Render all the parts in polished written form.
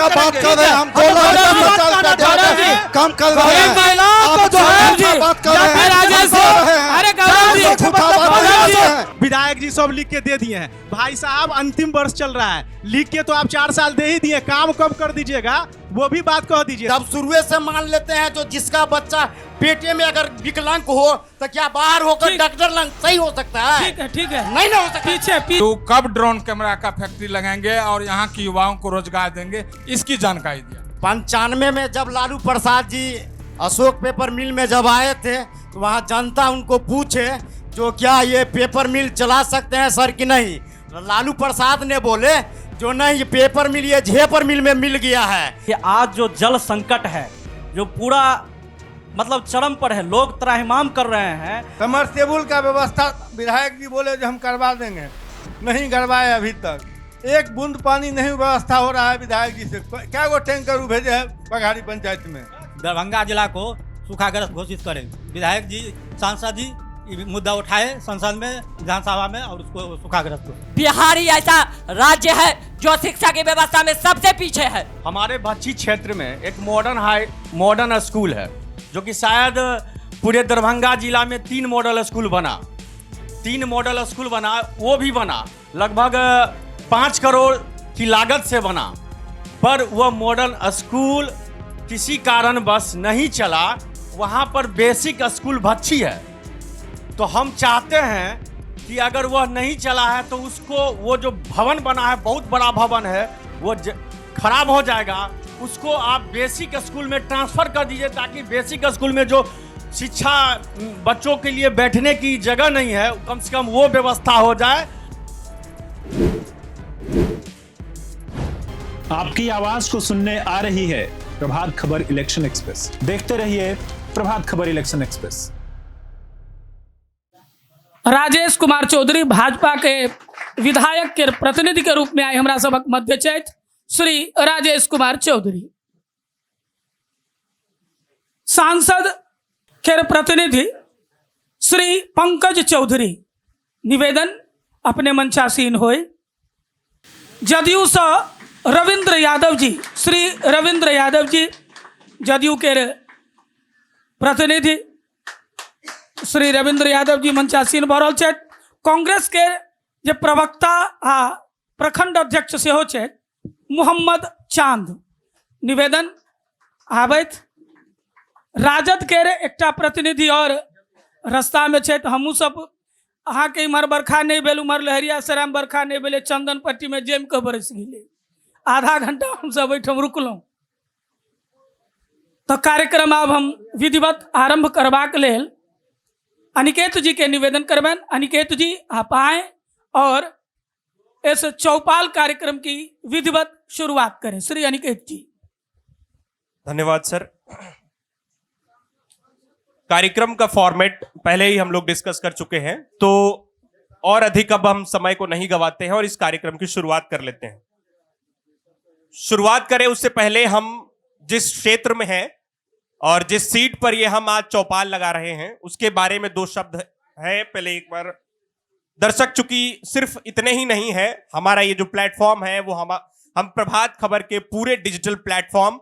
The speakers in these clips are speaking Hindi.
का बात कर रहे हैं हम, 2,50,000 कम कर रहे हैं। विधायक जी सब लिख के दे दिए हैं भाई साहब, अंतिम वर्ष चल रहा है, लिख के तो आप 4 साल दे ही दिए, काम कब कर दीजिएगा वो भी बात कह दीजिए। तब शुरू से मान लेते हैं जो जिसका बच्चा पेटे में अगर विकलांग हो तो क्या बाहर होकर डॉक्टर लंग सही हो सकता है? ठीक है नहीं ना हो सकता। तो कब ड्रोन कैमरा का फैक्ट्री लगाएंगे और यहाँ के युवाओं को रोजगार देंगे, इसकी जानकारी दिया। 95 में जब लालू प्रसाद जी अशोक पेपर मिल में जब आए थे तो वहाँ जनता उनको पूछे जो क्या ये पेपर मिल चला सकते हैं सर कि नहीं, लालू प्रसाद ने बोले जो नहीं, ये पेपर मिल ये झेपर मिल में मिल गया है। कि आज जो जल संकट है जो पूरा मतलब चरम पर है, लोग त्राहिमाम कर रहे हैं। समरसेबुल का व्यवस्था विधायक जी बोले जो हम करवा देंगे, नहीं करवाए अभी तक, एक बूंद पानी नहीं व्यवस्था हो रहा है विधायक जी से। क्या वो टैंकर भेजे है बघारी पंचायत में। दरभंगा जिला को सूखाग्रस्त घोषित करें, विधायक जी सांसद जी मुद्दा उठाए संसद में विधानसभा में और उसको सूखाग्रस्त को। बिहार ही ऐसा राज्य है जो शिक्षा की व्यवस्था में सबसे पीछे है। हमारे बच्ची क्षेत्र में एक मॉडर्न स्कूल है जो कि शायद पूरे दरभंगा जिला में 3 मॉडल स्कूल बना, वो भी बना लगभग 5 करोड़ की लागत से बना, पर वह मॉडर्न स्कूल किसी कारणवश नहीं चला। वहाँ पर बेसिक स्कूल भच्छी है, तो हम चाहते हैं कि अगर वह नहीं चला है तो उसको, वो जो भवन बना है बहुत बड़ा भवन है, वो खराब हो जाएगा, उसको आप बेसिक स्कूल में ट्रांसफ़र कर दीजिए ताकि बेसिक स्कूल में जो शिक्षा बच्चों के लिए बैठने की जगह नहीं है कम से कम वो व्यवस्था हो जाए। आपकी आवाज को सुनने आ रही है प्रभात खबर इलेक्शन एक्सप्रेस। देखते रहिए प्रभात खबर इलेक्शन एक्सप्रेस। राजेश कुमार चौधरी भाजपा के विधायक के प्रतिनिधि के रूप में आए हमरा सबक मध्य चैत श्री राजेश कुमार चौधरी। सांसद के प्रतिनिधि श्री पंकज चौधरी निवेदन अपने मंचासीन होए। जदयू से रविंद्र यादव जी, श्री रविंद्र यादव जी जदयू के प्रतिनिधि श्री रविंद्र यादव जी मंचासीन भरल छे। कांग्रेस के जे प्रवक्ता आ प्रखंड अध्यक्ष से हो छे मोहम्मद चांद निवेदन आबैत। राजद के एकटा प्रतिनिधि और रास्ता में छे, हमू सब अहाँ के इमहर बरखा नहीं भेल, उमहर लहरिया सराय बरखा नहीं भेले, चंदन पट्टी में जेम के बरस गेले, आधा घंटा हम सब एठम रुकलौं। तो कार्यक्रम अब हम विधिवत आरंभ करबाक लेल अनिकेत जी के निवेदन करबेन। अनिकेत जी आप आए और इस चौपाल कार्यक्रम की विधिवत शुरुआत करें। श्री अनिकेत जी। धन्यवाद सर। कार्यक्रम का फॉर्मेट पहले ही हम लोग डिस्कस कर चुके हैं, तो और अधिक अब हम समय को नहीं गवाते हैं और इस कार्यक्रम की शुरुआत कर लेते हैं। शुरुआत करें उससे पहले हम जिस क्षेत्र में हैं और जिस सीट पर ये हम आज चौपाल लगा रहे हैं उसके बारे में 2 शब्द है। पहले एक बार दर्शक, चूंकि सिर्फ इतने ही नहीं है, हमारा ये जो प्लेटफॉर्म है वो हम प्रभात खबर के पूरे डिजिटल प्लेटफॉर्म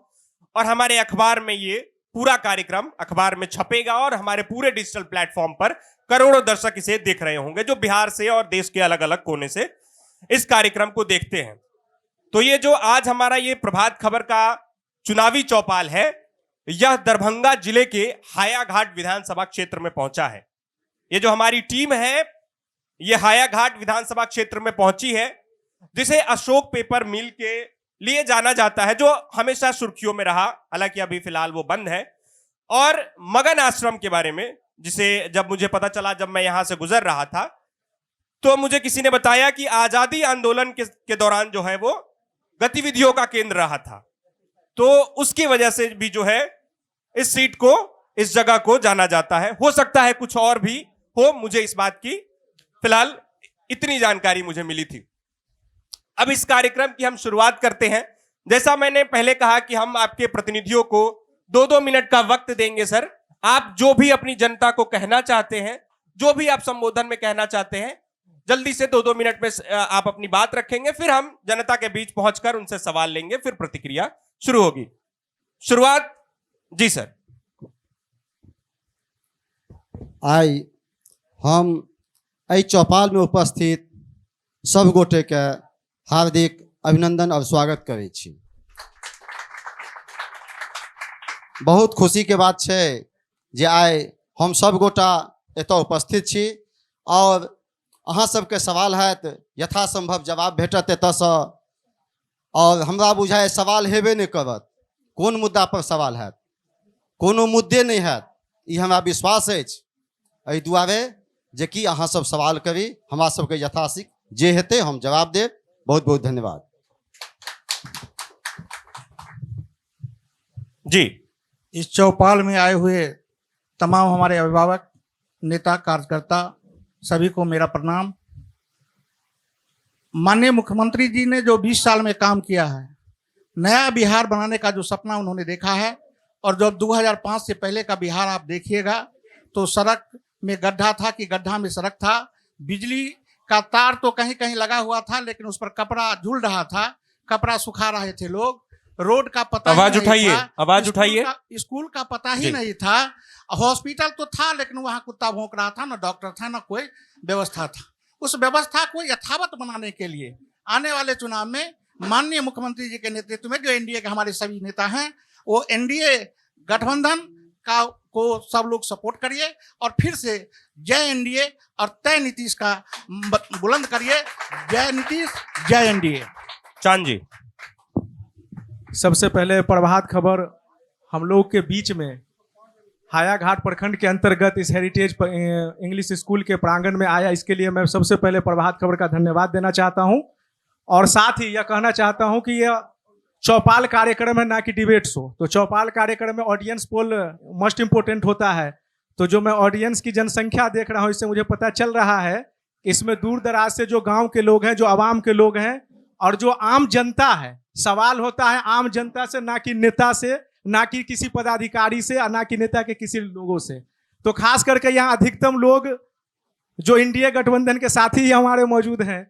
और हमारे अखबार में ये पूरा कार्यक्रम अखबार में छपेगा और हमारे पूरे डिजिटल प्लेटफॉर्म पर करोड़ों दर्शक इसे देख रहे होंगे जो बिहार से और देश के अलग अलग कोने से इस कार्यक्रम को देखते हैं। तो ये जो आज हमारा ये प्रभात खबर का चुनावी चौपाल है, यह दरभंगा जिले के हायाघाट विधानसभा क्षेत्र में पहुंचा है। ये जो हमारी टीम है ये हायाघाट विधानसभा क्षेत्र में पहुंची है, जिसे अशोक पेपर मिल के लिए जाना जाता है, जो हमेशा सुर्खियों में रहा, हालांकि अभी फिलहाल वो बंद है। और मगन आश्रम के बारे में, जिसे जब मुझे पता चला, जब मैं यहां से गुजर रहा था, तो मुझे किसी ने बताया कि आजादी आंदोलन के दौरान जो है वो गतिविधियों का केंद्र रहा था, तो उसकी वजह से भी जो है इस सीट को, इस जगह को जाना जाता है। हो सकता है कुछ और भी हो, मुझे इस बात की फिलहाल इतनी जानकारी मुझे मिली थी। अब इस कार्यक्रम की हम शुरुआत करते हैं। जैसा मैंने पहले कहा कि हम आपके प्रतिनिधियों को 2-2 मिनट का वक्त देंगे। सर, आप जो भी अपनी जनता को कहना चाहते हैं, जो भी आप संबोधन में कहना चाहते हैं, जल्दी से 2-2 मिनट में आप अपनी बात रखेंगे, फिर हम जनता के बीच पहुंचकर उनसे सवाल लेंगे, फिर प्रतिक्रिया शुरू होगी। शुरुआत जी सर। आई हम एहि चौपाल में उपस्थित सब गोटे के हार्दिक अभिनंदन और स्वागत करै छी। बहुत खुशी के बात छै जे आइ हम सब गोटा एतऽ उपस्थित छी और अहाँ सबके सवाल हैत यथासंभव जवाब भेटत एतऽसँ, और हमरा बुझाय सवाल हेबे नहीं करत। कोन मुद्दा पर सवाल हैत? कोनो मुद्दे नहीं हैत, ई हमरा विश्वास अछि। एहि दुआरे जे कि अहाँ सब सवाल करी, हमरा सबके यथाशीघ्र जे हेतै हम जवाब देब। बहुत बहुत धन्यवाद जी। इस चौपाल में आए हुए तमाम हमारे अभिभावक, नेता, कार्यकर्ता सभी को मेरा प्रणाम। माननीय मुख्यमंत्री जी ने जो 20 साल में काम किया है, नया बिहार बनाने का जो सपना उन्होंने देखा है, और जब 2005 से पहले का बिहार आप देखिएगा तो सड़क में गड्ढा था कि गड्ढा में सड़क था, बिजली का तार तो कहीं कहीं लगा हुआ था लेकिन उस पर कपड़ा झूल रहा था, कपड़ा सुखा रहे थे लोग, रोड का पता आवाज ही नहीं उठाइए, था, आवाज उठाइए। स्कूल का पता ही नहीं था, हॉस्पिटल तो था लेकिन वहाँ कुत्ता भौंक रहा था, ना डॉक्टर था, ना कोई व्यवस्था था। उस व्यवस्था को यथावत बनाने के लिए आने वाले चुनाव में माननीय मुख्यमंत्री जी के नेतृत्व में जो एनडीए के हमारे सभी नेता हैं, वो एनडीए गठबंधन का को सब लोग सपोर्ट करिए और फिर से जय एनडीए और तय नीतीश का बुलंद करिए। जय नीतीश, जय एनडीए। चांद जी। सबसे पहले प्रभात खबर हम लोग के बीच में हायाघाट प्रखंड के अंतर्गत इस हेरिटेज इंग्लिश स्कूल के प्रांगण में आया, इसके लिए मैं सबसे पहले प्रभात खबर का धन्यवाद देना चाहता हूं। और साथ ही यह कहना चाहता हूं कि यह चौपाल कार्यक्रम है, ना कि डिबेट शो। तो चौपाल कार्यक्रम में ऑडियंस पोल मोस्ट इम्पोर्टेंट होता है। तो जो मैं ऑडियंस की जनसंख्या देख रहा हूं, इससे मुझे पता चल रहा है इसमें दूर दराज से जो गांव के लोग हैं, जो आवाम के लोग हैं, और जो आम जनता है। सवाल होता है आम जनता से, ना कि नेता से, ना कि किसी पदाधिकारी से, ना कि नेता के किसी लोगों से। तो खास करके यहाँ अधिकतम लोग जो इंडिया गठबंधन के साथी ही हमारे मौजूद हैं।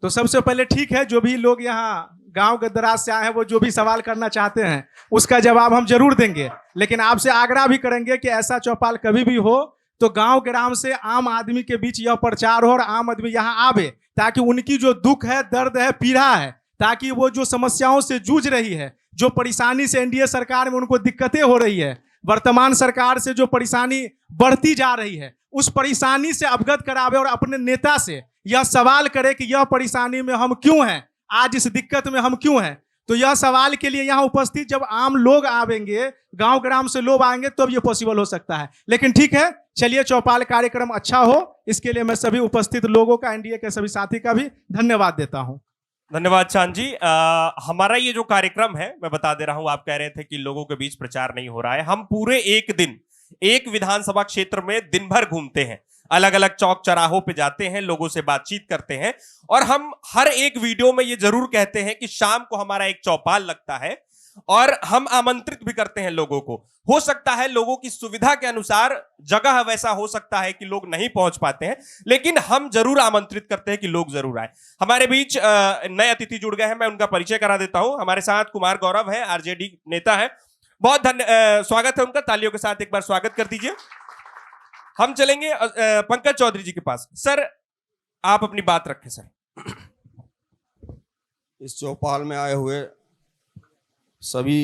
तो सबसे पहले ठीक है, जो भी लोग यहाँ गांव के दराज से आए हैं, वो जो भी सवाल करना चाहते हैं उसका जवाब हम जरूर देंगे। लेकिन आपसे आग्रह भी करेंगे कि ऐसा चौपाल कभी भी हो तो गांव ग्राम से आम आदमी के बीच यह प्रचार हो और आम आदमी यहाँ आवे, ताकि उनकी जो दुख है, दर्द है, पीड़ा है, ताकि वो जो समस्याओं से जूझ रही है, जो परेशानी से एनडीए सरकार में उनको दिक्कतें हो रही है, वर्तमान सरकार से जो परेशानी बढ़ती जा रही है, उस परेशानी से अवगत करावे और अपने नेता से यह सवाल करे कि यह परेशानी में हम क्यों हैं, आज इस दिक्कत में हम क्यों हैं। तो यह सवाल के लिए यहाँ उपस्थित जब आम लोग आवेंगे, गांव ग्राम से लोग आएंगे, तब यह पॉसिबल हो सकता है। लेकिन ठीक है, चलिए चौपाल कार्यक्रम अच्छा हो, इसके लिए मैं सभी उपस्थित लोगों का, एनडीए के सभी साथी का भी धन्यवाद देता हूं। धन्यवाद चांद जी। हमारा ये जो कार्यक्रम है, मैं बता दे रहा हूं, आप कह रहे थे कि लोगों के बीच प्रचार नहीं हो रहा है। हम पूरे एक दिन एक विधानसभा क्षेत्र में दिन भर घूमते हैं, अलग अलग चौक चौराहों पे जाते हैं, लोगों से बातचीत करते हैं, और हम हर एक वीडियो में ये जरूर कहते हैं कि शाम को हमारा एक चौपाल लगता है और हम आमंत्रित भी करते हैं लोगों को। हो सकता है लोगों की सुविधा के अनुसार जगह वैसा हो सकता है कि लोग नहीं पहुंच पाते हैं, लेकिन हम जरूर आमंत्रित करते हैं कि लोग जरूर आए। हमारे बीच नए अतिथि जुड़ गए हैं, मैं उनका परिचय करा देता हूं। हमारे साथ कुमार गौरव है, आरजेडी नेता है। बहुत स्वागत है उनका, तालियों के साथ एक बार स्वागत कर दीजिए। हम चलेंगे पंकज चौधरी जी के पास। सर, आप अपनी बात रखें। सर, इस चौपाल में आए हुए सभी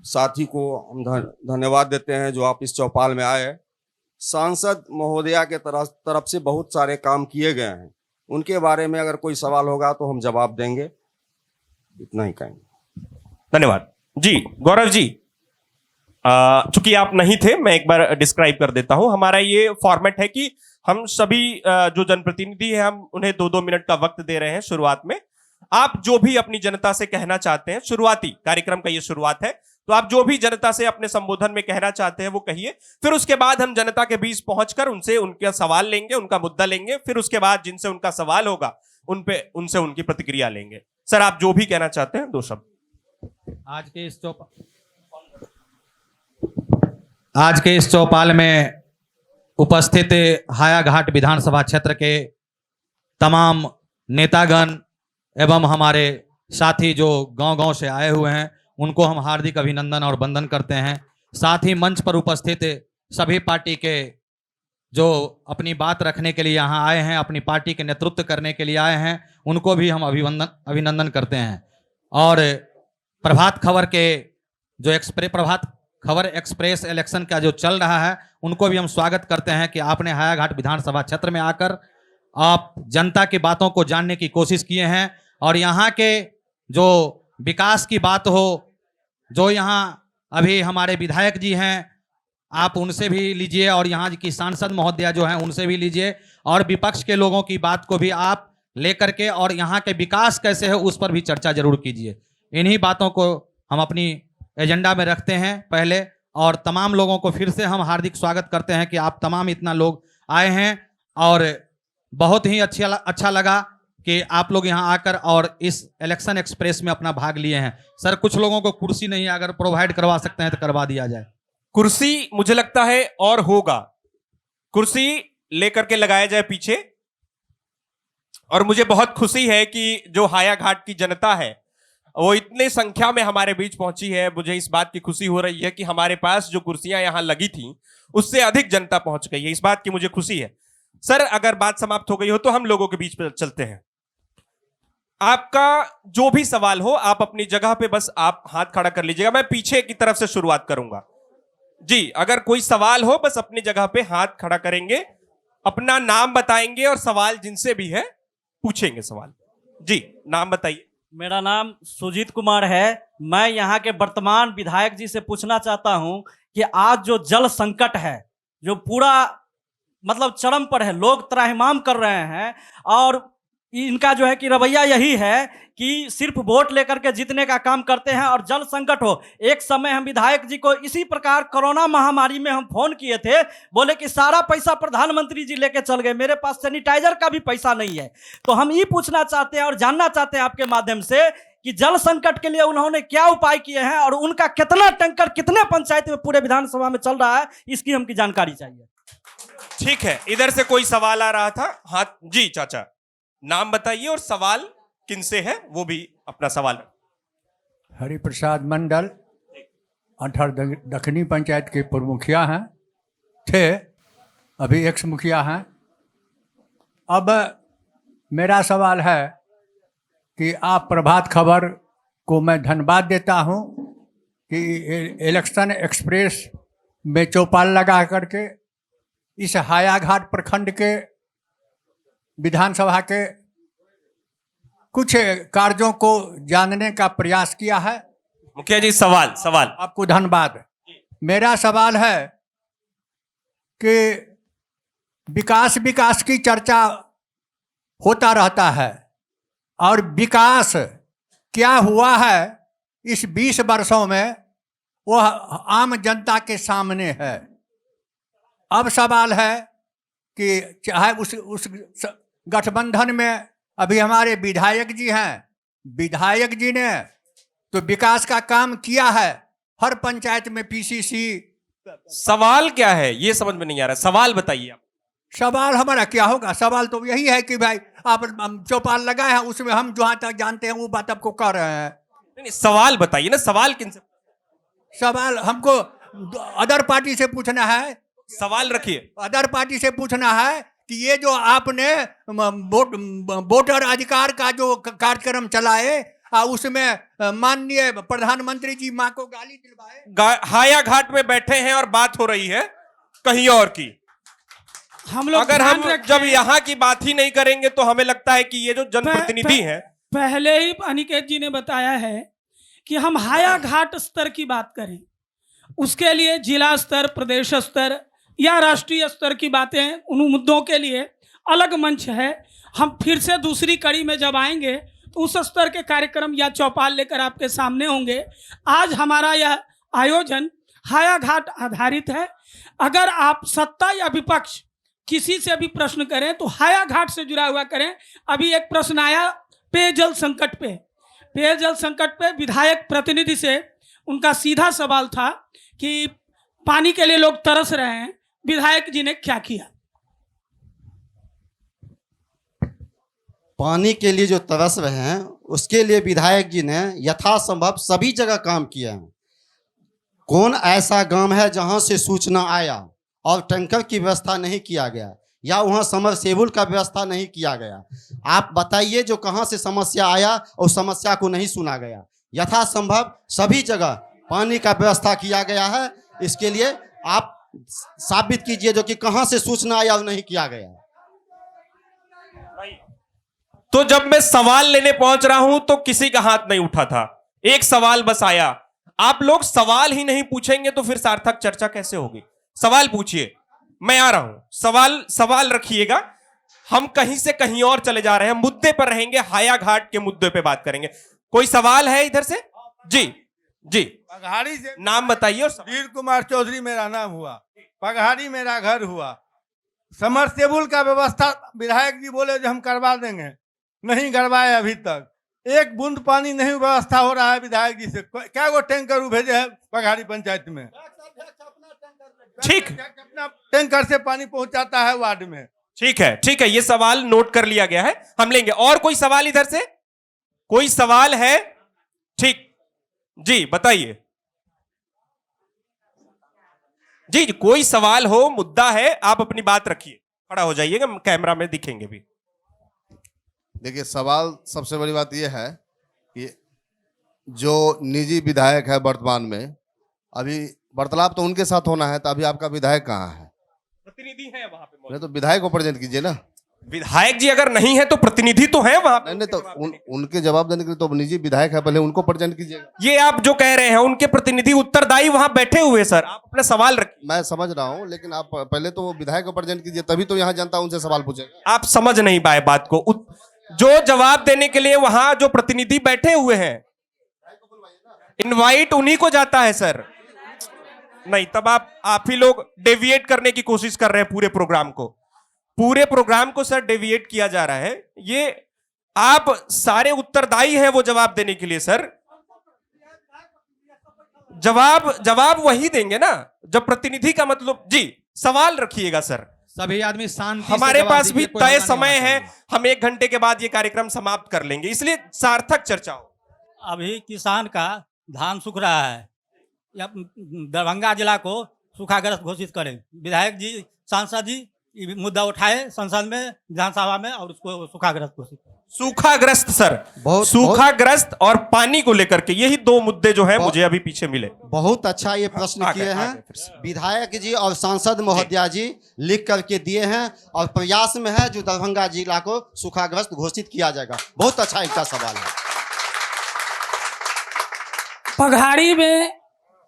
साथी को हम धन्यवाद देते हैं जो आप इस चौपाल में आए। सांसद महोदया के तरफ से बहुत सारे काम किए गए हैं, उनके बारे में अगर कोई सवाल होगा तो हम जवाब देंगे। इतना ही कहेंगे। धन्यवाद जी। गौरव जी, चूंकि आप नहीं थे, मैं एक बार डिस्क्राइब कर देता हूं। हमारा ये फॉर्मेट है कि हम सभी जो जनप्रतिनिधि हैं, हम उन्हें 2-2 मिनट का वक्त दे रहे हैं शुरुआत में। आप जो भी अपनी जनता से कहना चाहते हैं, शुरुआती कार्यक्रम का ये शुरुआत है, तो आप जो भी जनता से अपने संबोधन में कहना चाहते हैं वो कहिए। फिर उसके बाद हम जनता के बीच पहुंचकर उनसे उनका सवाल लेंगे, उनका मुद्दा लेंगे। फिर उसके बाद जिनसे उनका सवाल होगा उनसे उनकी प्रतिक्रिया लेंगे। सर, आप जो भी कहना चाहते हैं, 2 शब्द। आज के इस चौपाल में उपस्थित हायाघाट विधानसभा क्षेत्र के तमाम नेतागण एवं हमारे साथी जो गांव-गांव से आए हुए हैं, उनको हम हार्दिक अभिनंदन और वंदन करते हैं। साथ ही मंच पर उपस्थित सभी पार्टी के जो अपनी बात रखने के लिए यहाँ आए हैं, अपनी पार्टी के नेतृत्व करने के लिए आए हैं, उनको भी हम अभिनंदन करते हैं। और प्रभात खबर के जो प्रभात खबर एक्सप्रेस इलेक्शन का जो चल रहा है, उनको भी हम स्वागत करते हैं कि आपने हायाघाट विधानसभा क्षेत्र में आकर आप जनता की बातों को जानने की कोशिश किए हैं और यहाँ के जो विकास की बात हो, जो यहाँ अभी हमारे विधायक जी हैं, आप उनसे भी लीजिए और यहाँ की सांसद महोदया जो हैं उनसे भी लीजिए और विपक्ष के लोगों की बात को भी आप लेकर के और यहाँ के विकास कैसे है उस पर भी चर्चा जरूर कीजिए। इन्हीं बातों को हम अपनी एजेंडा में रखते हैं पहले, और तमाम लोगों को फिर से हम हार्दिक स्वागत करते हैं कि आप तमाम इतना लोग आए हैं और बहुत ही अच्छा लगा कि आप लोग यहाँ आकर और इस इलेक्शन एक्सप्रेस में अपना भाग लिए हैं। सर, कुछ लोगों को कुर्सी नहीं, अगर प्रोवाइड करवा सकते हैं तो करवा दिया जाए। कुर्सी मुझे लगता है और होगा, कुर्सी लेकर के लगाया जाए पीछे। और मुझे बहुत खुशी है कि जो हायाघाट की जनता है वो इतने संख्या में हमारे बीच पहुंची है। मुझे इस बात की खुशी हो रही है कि हमारे पास जो कुर्सियां यहां लगी थी उससे अधिक जनता पहुंच गई है, इस बात की मुझे खुशी है। सर, अगर बात समाप्त हो गई हो तो हम लोगों के बीच में चलते हैं। आपका जो भी सवाल हो आप अपनी जगह पे बस आप हाथ खड़ा कर लीजिएगा, मैं पीछे की तरफ से शुरुआत करूंगा। जी, अगर कोई सवाल हो बस अपनी जगह पे हाथ खड़ा करेंगे, अपना नाम बताएंगे और सवाल जिनसे भी है पूछेंगे सवाल। जी, नाम बताइए। मेरा नाम सुजीत कुमार है। मैं यहाँ के वर्तमान विधायक जी से पूछना चाहता हूँ कि आज जो जल संकट है, जो पूरा मतलब चरम पर है, लोग त्राहिमाम कर रहे हैं और इनका जो है कि रवैया यही है कि सिर्फ वोट लेकर के जीतने का काम करते हैं और जल संकट हो। एक समय हम विधायक जी को इसी प्रकार कोरोना महामारी में हम फोन किए थे, बोले कि सारा पैसा प्रधानमंत्री जी लेके चल गए, मेरे पास सैनिटाइजर का भी पैसा नहीं है। तो हम ये पूछना चाहते हैं और जानना चाहते हैं आपके माध्यम से कि जल संकट के लिए उन्होंने क्या उपाय किए हैं और उनका कितना टैंकर कितने पंचायत में पूरे विधानसभा में चल रहा है, इसकी हमकी जानकारी चाहिए। ठीक है, इधर से कोई सवाल आ रहा था। हाथ। जी चाचा, नाम बताइए और सवाल किनसे है वो भी अपना सवाल। हरिप्रसाद मंडल, 18 दक्षिणी पंचायत के पूर्व मुखिया हैं, थे, अभी एक्स मुखिया हैं। अब मेरा सवाल है कि आप प्रभात खबर को मैं धन्यवाद देता हूं कि इलेक्शन एक्सप्रेस में चौपाल लगा करके इस हायाघाट प्रखंड के विधानसभा के कुछ कार्यों को जानने का प्रयास किया है। मुखिया जी, सवाल आपको धन्यवाद। मेरा सवाल है कि विकास की चर्चा होता रहता है और विकास क्या हुआ है इस 20 वर्षों में वह आम जनता के सामने है। अब सवाल है कि चाहे उस गठबंधन में अभी हमारे विधायक जी हैं, विधायक जी ने तो विकास का काम किया है हर पंचायत में, पीसीसी। सवाल क्या है ये समझ में नहीं आ रहा, सवाल बताइए आप। सवाल हमारा क्या होगा? सवाल तो यही है कि भाई आप चौपाल लगाए हैं, उसमें हम जहां तक जानते हैं वो बात आपको कह रहे हैं। नहीं, सवाल बताइए ना, सवाल किनसे? सवाल हमको अदर पार्टी से पूछना है। सवाल रखिए। अदर पार्टी से पूछना है कि ये जो आपने वोटर अधिकार का जो कार्यक्रम चलाए उसमें माननीय प्रधानमंत्री जी मां को गाली दिलवाए। हायाघाट में बैठे हैं और बात हो रही है कहीं और की। हम लोग अगर हम जब यहाँ की बात ही नहीं करेंगे तो हमें लगता है कि ये जो जनप्रतिनिधि हैं, पहले ही अनिकेत जी ने बताया है कि हम हायाघाट स्तर की बात करें, उसके लिए जिला स्तर, प्रदेश स्तर या राष्ट्रीय स्तर की बातें, उन मुद्दों के लिए अलग मंच है। हम फिर से दूसरी कड़ी में जब आएंगे तो उस स्तर के कार्यक्रम या चौपाल लेकर आपके सामने होंगे। आज हमारा यह आयोजन हायाघाट आधारित है। अगर आप सत्ता या विपक्ष किसी से भी प्रश्न करें तो हायाघाट से जुड़ा हुआ करें। अभी एक प्रश्न आया पेयजल संकट पे, पेयजल संकट पे विधायक प्रतिनिधि से उनका सीधा सवाल था कि पानी के लिए लोग तरस रहे हैं, विधायक जी ने क्या किया? पानी के लिए जो तरस रहे हैं उसके लिए विधायक जी ने यथासंभव सभी जगह काम किया है। कौन ऐसा गांव है जहां से सूचना आया और टैंकर की व्यवस्था नहीं किया गया या वहां समरसेबुल का व्यवस्था नहीं किया गया? आप बताइए जो कहां से समस्या आया और समस्या को नहीं सुना गया। यथासंभव सभी जगह पानी का व्यवस्था किया गया है। इसके लिए आप साबित कीजिए जो कि कहां से सूचना आया और नहीं किया गया। तो जब मैं सवाल लेने पहुंच रहा हूं तो किसी का हाथ नहीं उठा था, एक सवाल बस आया। आप लोग सवाल ही नहीं पूछेंगे तो फिर सार्थक चर्चा कैसे होगी? सवाल पूछिए, मैं आ रहा हूं। सवाल रखिएगा। हम कहीं से कहीं और चले जा रहे हैं, मुद्दे पर रहेंगे। हाया घाट के मुद्दे पे बात करेंगे। कोई सवाल है इधर से? जी जी, पगहाड़ी से नाम बताइए। और वीर कुमार चौधरी मेरा नाम हुआ, पगहाड़ी मेरा घर हुआ। समरसेबुल का व्यवस्था विधायक जी बोले जो हम करवा देंगे, नहीं करवाए अभी तक। एक बूंद पानी नहीं व्यवस्था हो रहा है विधायक जी से। क्या वो टैंकर भेजे हैं पगहाड़ी पंचायत में? ठीक, अपना टैंकर से पानी पहुंचाता है वार्ड में। ठीक है, ये सवाल नोट कर लिया गया है, हम लेंगे। और कोई सवाल इधर से? कोई सवाल है? ठीक, जी बताइए। जी, कोई सवाल हो, मुद्दा है, आप अपनी बात रखिए। खड़ा हो जाइएगा, कैमरा में दिखेंगे भी। देखिए, सवाल सबसे बड़ी बात यह है कि जो निजी विधायक है वर्तमान में, अभी वार्तालाप तो उनके साथ होना है, तो अभी आपका विधायक कहाँ है? प्रतिनिधि है वहां पे। नहीं तो विधायक को प्रेजेंट कीजिए ना। विधायक जी अगर नहीं है तो प्रतिनिधि तो है वहां पे। नहीं तो उनके जवाब देने के लिए तो निजी विधायक है, पहले उनको प्रेजेंट कीजिएगा। ये आप जो कह रहे हैं उनके प्रतिनिधि उत्तरदायी वहां बैठे हुए। सर, आप अपना सवाल रखिए। मैं समझ रहा हूं, लेकिन आप पहले तो विधायक को प्रेजेंट कीजिए, तभी तो यहाँ जनता उनसे सवाल पूछेगा। आप समझ नहीं पाए बात को। जो जवाब देने के लिए वहां जो प्रतिनिधि बैठे हुए हैं, इनवाइट उन्हीं को जाता है सर। नहीं, तब आप ही लोग डेविएट करने की कोशिश कर रहे हैं पूरे प्रोग्राम को सर डेविएट किया जा रहा है। ये आप सारे उत्तरदायी हैं वो जवाब देने के लिए सर। जवाब वही देंगे ना जब प्रतिनिधि का मतलब। जी, सवाल रखिएगा सर। सभी आदमी शांति। हमारे पास भी तय समय है, हम 1 घंटे के बाद ये कार्यक्रम समाप्त कर लेंगे, इसलिए सार्थक चर्चा हो। अभी किसान का धान सूख रहा है, या दरभंगा जिला को सूखाग्रस्त घोषित करें। विधायक जी, सांसद जी ये मुद्दा उठाए संसद में, विधानसभा में, और उसको सूखाग्रस्त घोषित करें। सूखाग्रस्त सर, सूखाग्रस्त और पानी को लेकर के यही 2 मुद्दे जो है मुझे अभी पीछे मिले। बहुत अच्छा ये प्रश्न किए हैं विधायक जी और सांसद महोदया जी, लिख करके दिए हैं और प्रयास में है जो दरभंगा जिला को सूखाग्रस्त घोषित किया जाएगा। बहुत अच्छा इनका सवाल है। पगहाड़ी में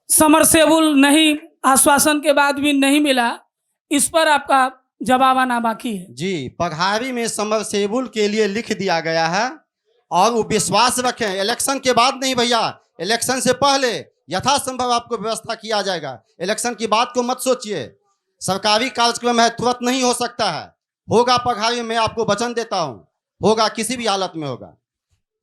समरसेबुल नहीं, आश्वासन के बाद भी नहीं मिला, इस पर आपका जवाब आना बाकी है। जी, पगहाड़ी में समरसेबुल के लिए लिख दिया गया है और वो विश्वास रखें, इलेक्शन के बाद नहीं भैया, इलेक्शन से पहले यथासंभव आपको व्यवस्था किया जाएगा। इलेक्शन की बात को मत सोचिए, सरकारी कार्यक्रम है, तुरंत नहीं हो सकता है। होगा पगहाड़ी में, आपको वचन देता हूँ, होगा, किसी भी हालत में होगा।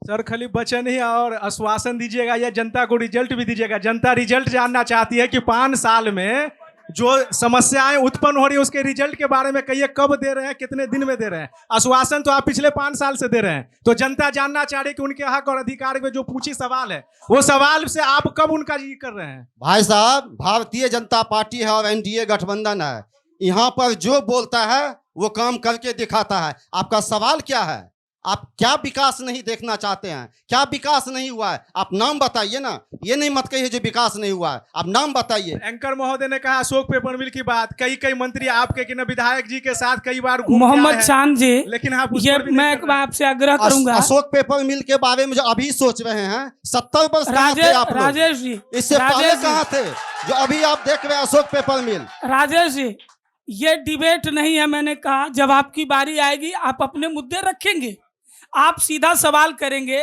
सर, खाली वचन ही और आश्वासन दीजिएगा या जनता को रिजल्ट भी दीजिएगा? जनता रिजल्ट जानना चाहती है कि 5 साल में जो समस्याएं उत्पन्न हो रही है उसके रिजल्ट के बारे में कहिए, कब दे रहे हैं, कितने दिन में दे रहे हैं। आश्वासन तो आप पिछले 5 साल से दे रहे हैं, तो जनता जानना चाह रही है कि उनके हक और अधिकार में जो पूछी सवाल है, वो सवाल से आप कब उनका ये कर रहे हैं? भाई साहब, भारतीय जनता पार्टी है और एनडीए गठबंधन है, यहाँ पर जो बोलता है वो काम करके दिखाता है। आपका सवाल क्या है? आप क्या विकास नहीं देखना चाहते हैं? क्या विकास नहीं हुआ है? आप नाम बताइए ना, ये नहीं मत कहिए जो विकास नहीं हुआ है, आप नाम बताइए। एंकर महोदय ने कहा अशोक पेपर मिल की बात, कई मंत्री आपके कि विधायक जी के साथ कई बार मोहम्मद चांद जी, लेकिन आप ये मैं आपसे आग्रह करूंगा। अशोक पेपर मिल के बारे में जो अभी सोच रहे हैं, 70 वर्ष कहाँ थे आप लोग? राजेश जी, इससे पहले कहाँ थे जो अभी आप देख रहे हैं अशोक पेपर मिल? राजेश जी, ये डिबेट नहीं है। मैंने कहा जब आपकी बारी आएगी आप अपने मुद्दे रखेंगे, आप सीधा सवाल करेंगे।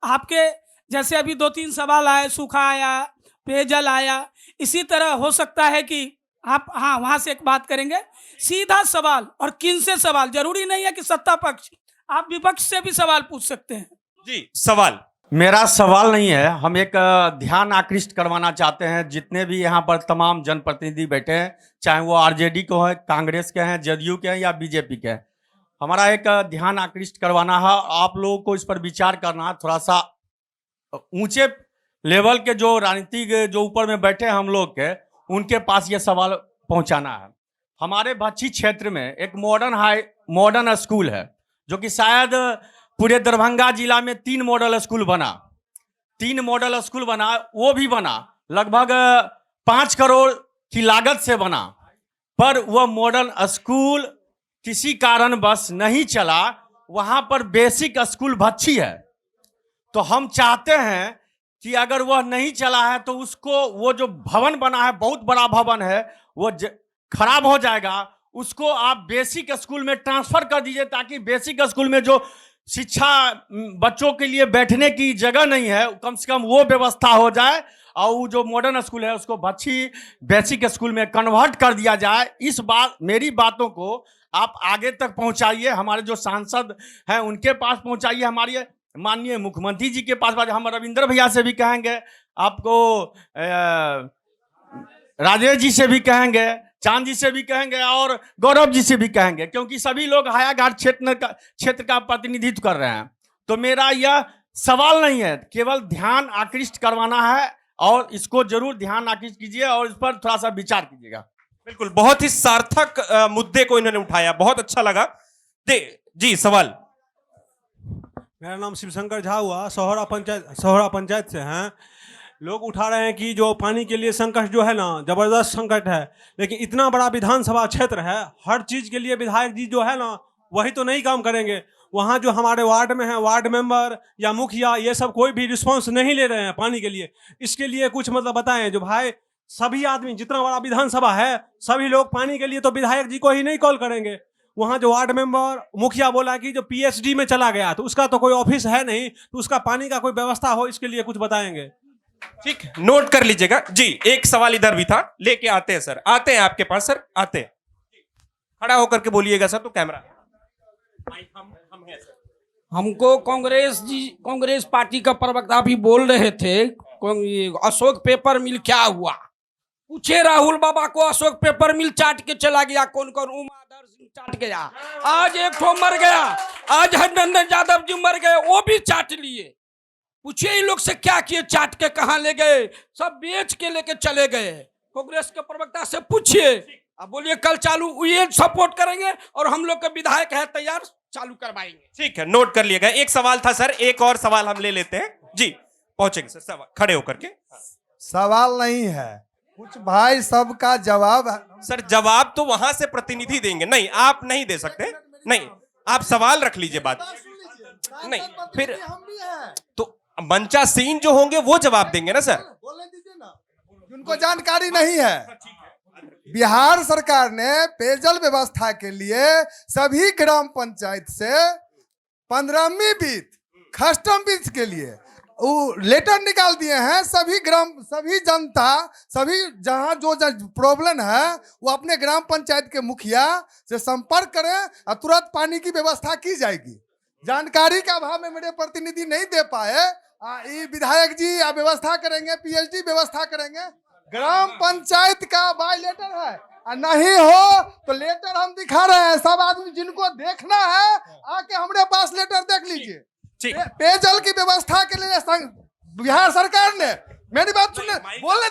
आपके जैसे अभी 2-3 सवाल आए, सूखा आया, पेयजल आया, इसी तरह हो सकता है कि आप वहां से एक बात करेंगे। सीधा सवाल, और किन से सवाल, जरूरी नहीं है कि सत्ता पक्ष, आप विपक्ष से भी सवाल पूछ सकते हैं। जी, सवाल मेरा सवाल नहीं है, हम एक ध्यान आकृष्ट करवाना चाहते हैं। जितने भी यहाँ पर तमाम जनप्रतिनिधि बैठे हैं, चाहे वो आरजेडी को है, कांग्रेस के हैं, जदयू के हैं या बीजेपी के हैं, हमारा एक ध्यान आकृष्ट करवाना है, आप लोगों को इस पर विचार करना है। थोड़ा सा ऊंचे लेवल के जो राजनीतिक जो ऊपर में बैठे हैं हम लोग के, उनके पास ये सवाल पहुंचाना है। हमारे भच्छी क्षेत्र में एक मॉडर्न स्कूल है, जो कि शायद पूरे दरभंगा जिला में 3 मॉडल स्कूल बना। 3 मॉडल स्कूल बना, वो भी बना लगभग 5 करोड़ की लागत से बना, पर वह मॉडर्न स्कूल किसी कारणवश नहीं चला। वहां पर बेसिक स्कूल भच्छी है, तो हम चाहते हैं कि अगर वह नहीं चला है तो उसको, वो जो भवन बना है, बहुत बड़ा भवन है, वो खराब हो जाएगा, उसको आप बेसिक स्कूल में ट्रांसफर कर दीजिए, ताकि बेसिक स्कूल में जो शिक्षा बच्चों के लिए बैठने की जगह नहीं है, कम से कम वो व्यवस्था हो जाए, और वो जो मॉडर्न स्कूल है उसको भच्छी बेसिक स्कूल में कन्वर्ट कर दिया जाए। इस बात, मेरी बातों को आप आगे तक पहुंचाइए, हमारे जो सांसद हैं उनके पास पहुंचाइए, हमारे माननीय मुख्यमंत्री जी के पास। हम रविंद्र भैया से भी कहेंगे, आपको राजेश जी से भी कहेंगे, चांद जी से भी कहेंगे, और गौरव जी से भी कहेंगे, क्योंकि सभी लोग हायाघाट क्षेत्र का प्रतिनिधित्व कर रहे हैं। तो मेरा यह सवाल नहीं है, केवल ध्यान आकृष्ट करवाना है, और इसको जरूर ध्यान आकृष्ट कीजिए और इस पर थोड़ा सा विचार कीजिएगा। बिल्कुल, बहुत ही सार्थक मुद्दे को इन्होंने उठाया, बहुत अच्छा लगा। जी सवाल। मेरा नाम शिवशंकर झा हुआ, सोहरा पंचायत से हैं। लोग उठा रहे हैं कि जो पानी के लिए संकट जो है ना, जबरदस्त संकट है, लेकिन इतना बड़ा विधानसभा क्षेत्र है, हर चीज के लिए विधायक जी जो है ना वही तो नहीं काम करेंगे। वहाँ जो हमारे वार्ड में है, वार्ड मेंबर या मुखिया, ये सब कोई भी रिस्पॉन्स नहीं ले रहे हैं पानी के लिए। इसके लिए कुछ मतलब बताएं, जो भाई सभी आदमी, जितना बड़ा विधानसभा है, सभी लोग पानी के लिए तो विधायक जी को ही नहीं कॉल करेंगे। वहाँ जो वार्ड मेंबर मुखिया बोला कि जो पीएचडी में चला गया, तो उसका तो कोई ऑफिस है नहीं, तो उसका पानी का कोई व्यवस्था हो, इसके लिए कुछ बताएंगे। ठीक, नोट कर लीजिएगा जी। एक सवाल इधर भी था, लेके आते हैं सर, आते हैं आपके पास सर, आते हैं। खड़ा होकर के बोलिएगा सर, तो कैमरा हम हैं सर। हमको कांग्रेस पार्टी का प्रवक्ता भी बोल रहे थे, अशोक पेपर मिल क्या हुआ, पूछे राहुल बाबा को, अशोक पेपर मिल चाट के चला गया, कौन उमादर सिंह चाट गया, आज एक ठो मर गया, आज हरनंदन यादव जी मर गए, वो भी चाट लिए। पूछिए इन लोग से क्या किए, चाट के कहाँ ले गए, सब बेच के लेके चले गए। कांग्रेस के प्रवक्ता से पूछिए, अब बोलिए कल चालू, ये सपोर्ट करेंगे और हम लोग के विधायक है तैयार, चालू करवाएंगे। ठीक है, नोट कर लिएगा। एक सवाल था सर, एक और सवाल हम ले लेते हैं जी, पहुंचेंगे सर। सवाल खड़े होकर के। सवाल नहीं है, कुछ भाई सबका जवाब है सर। जवाब तो वहां से प्रतिनिधि देंगे, नहीं आप नहीं दे सकते, नहीं आप सवाल रख लीजिए, बात नहीं, फिर तो मंचासीन जो होंगे वो जवाब देंगे ना सर। जिनको जानकारी नहीं है, बिहार सरकार ने पेयजल व्यवस्था के लिए सभी ग्राम पंचायत से 15वीं वित्त, खष्टम वित्त के लिए वो लेटर निकाल दिए हैं। सभी जनता, सभी जहां जो प्रॉब्लम है, वो अपने ग्राम पंचायत के मुखिया से संपर्क करें और तुरंत पानी की व्यवस्था की जाएगी। जानकारी का अभाव में मेरे प्रतिनिधि नहीं दे पाए, विधायक जी व्यवस्था करेंगे, पीएचडी व्यवस्था करेंगे। ग्राम पंचायत का बाय लेटर है, और नहीं हो तो लेटर हम दिखा रहे हैं। सब आदमी जिनको देखना है आके हमारे पास लेटर देख लीजिए। पेयजल की व्यवस्था के लिए बिहार सरकार ने, मेरी बात सुनने, बोलने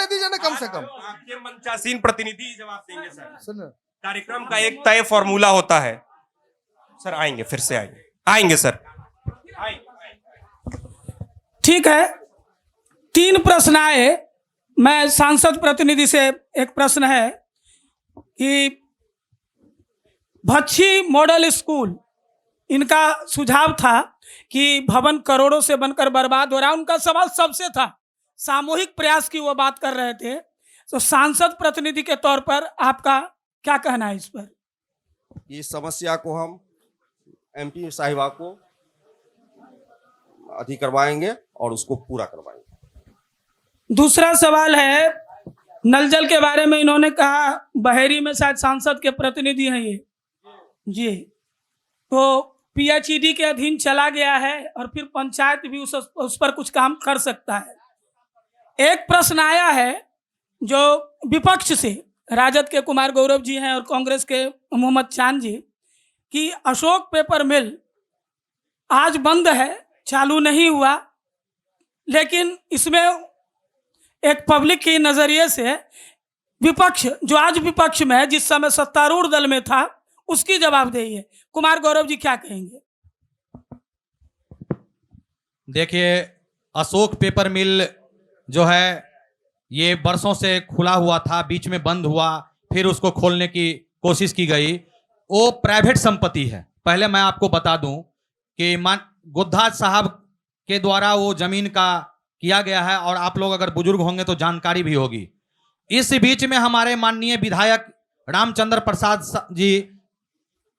दीजिए ना कम से कम। आपके मंचासीन प्रतिनिधि जवाब देंगे सर। सुनो, कार्यक्रम का एक तय फॉर्मूला होता है सर। आएंगे, फिर से आएंगे सर। ठीक है, 3 प्रश्न आए। मैं सांसद प्रतिनिधि से एक प्रश्न है कि भच्छी मॉडल स्कूल, इनका सुझाव था कि भवन करोड़ों से बनकर बर्बाद हो रहा है। उनका सवाल सबसे था, सामूहिक प्रयास की वो बात कर रहे थे। तो सांसद प्रतिनिधि के तौर पर आपका क्या कहना है इस पर? इस समस्या को हम एमपी साहिबा को अधि करवाएंगे और उसको पूरा करवाएंगे। दूसरा सवाल है, नल जल के बारे में इन्होंने कहा, बहेरी में शायद सांसद के प्रतिनिधि हैं ये जी, तो पीएचईडी के अधीन चला गया है और फिर पंचायत भी उस पर कुछ काम कर सकता है। एक प्रश्न आया है जो विपक्ष से, राजद के कुमार गौरव जी हैं और कांग्रेस के मोहम्मद चांद जी कि अशोक पेपर मिल आज बंद है, चालू नहीं हुआ, लेकिन इसमें एक पब्लिक के नज़रिए से विपक्ष, जो आज विपक्ष में है, जिस समय सत्तारूढ़ दल में था, उसकी जवाबदेही है। कुमार गौरव जी क्या कहेंगे? देखिए, अशोक पेपर मिल जो है ये बरसों से खुला हुआ था, बीच में बंद हुआ, फिर उसको खोलने की कोशिश की गई। वो प्राइवेट संपत्ति है। पहले मैं आपको बता दूं कि गुद्दा साहब के द्वारा वो जमीन का किया गया है, और आप लोग अगर बुजुर्ग होंगे तो जानकारी भी होगी। इस बीच में हमारे माननीय विधायक रामचंद्र प्रसाद जी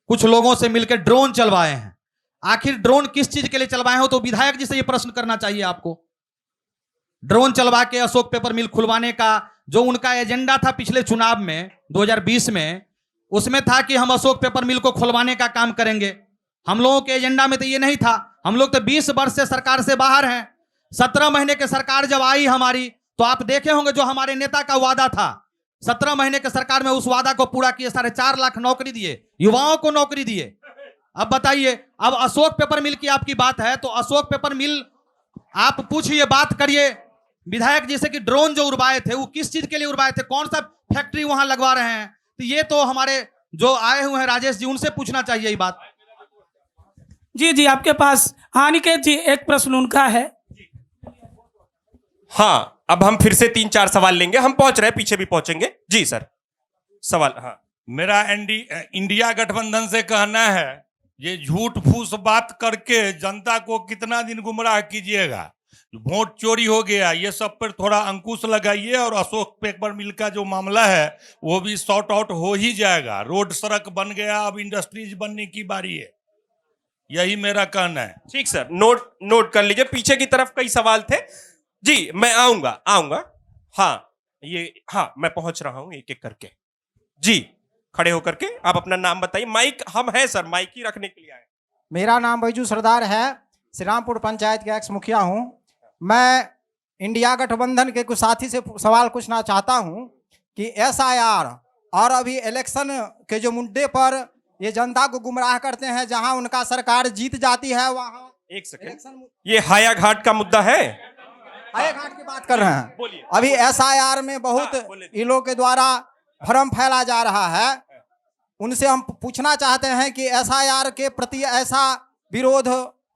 कुछ लोगों से मिलकर ड्रोन चलवाए हैं। आखिर ड्रोन किस चीज के लिए चलवाए हो, तो विधायक जी से ये प्रश्न करना चाहिए आपको। ड्रोन चलवा के अशोक पेपर मिल खुलवाने का जो उनका एजेंडा था पिछले चुनाव में 2020 में, उसमें था कि हम अशोक पेपर मिल को खुलवाने का काम करेंगे। हम लोगों के एजेंडा में तो ये नहीं था। हम लोग तो 20 वर्ष से सरकार से बाहर हैं। 17 महीने के सरकार जब आई हमारी, तो आप देखे होंगे जो हमारे नेता का वादा था, 17 महीने के सरकार में उस वादा को पूरा किए। 4.5 लाख नौकरी दिए, युवाओं को नौकरी दिए। अब बताइए, अब अशोक पेपर मिल की आपकी बात है, तो अशोक पेपर मिल आप पूछिए, बात करिए विधायक जी से कि ड्रोन जो उड़वाए थे वो किस चीज के लिए उड़वाए थे, कौन सा फैक्ट्री वहां लगवा रहे हैं। तो ये तो हमारे जो आए हुए हैं राजेश जी, उनसे पूछना चाहिए ये बात। जी जी, आपके पास अनिकेत जी एक प्रश्न उनका है। हाँ, अब हम फिर से 3-4 सवाल लेंगे। हम पहुंच रहे हैं, पीछे भी पहुंचेंगे। जी सर, सवाल। हाँ, मेरा इंडिया गठबंधन से कहना है, ये झूठ फूस बात करके जनता को कितना दिन गुमराह कीजिएगा। वोट चोरी हो गया, ये सब पर थोड़ा अंकुश लगाइए, और अशोक पेपर मिल का जो मामला है वो भी सॉर्ट आउट हो ही जाएगा। रोड सड़क बन गया, अब इंडस्ट्रीज बनने की बारी है। यही मेरा कहना है। ठीक सर, नोट कर लीजिए। पीछे की तरफ कई सवाल थे। जी, मैं आऊंगा। हाँ, मैं पहुंच रहा हूं एक एक करके। जी, खड़े होकर के आप अपना नाम बताइए। माइक हम हैं सर, माइक ही रखने के लिए आए। मेरा नाम बैजू सरदार है, श्रीरामपुर पंचायत का एक्स मुखिया हूं। मैं इंडिया गठबंधन के कुछ साथी से सवाल पूछना चाहता हूं कि SIR और अभी इलेक्शन के जो मुद्दे पर ये जनता को गुमराह करते हैं, जहां उनका सरकार जीत जाती है वहां। एक सेकंड, ये हाया घाट का मुद्दा है। हाया घाट की बात कर रहे हैं। अभी SIR में बहुत इन लोगों के द्वारा भ्रम फैला जा रहा है। उनसे हम पूछना चाहते हैं कि SIR के प्रति ऐसा विरोध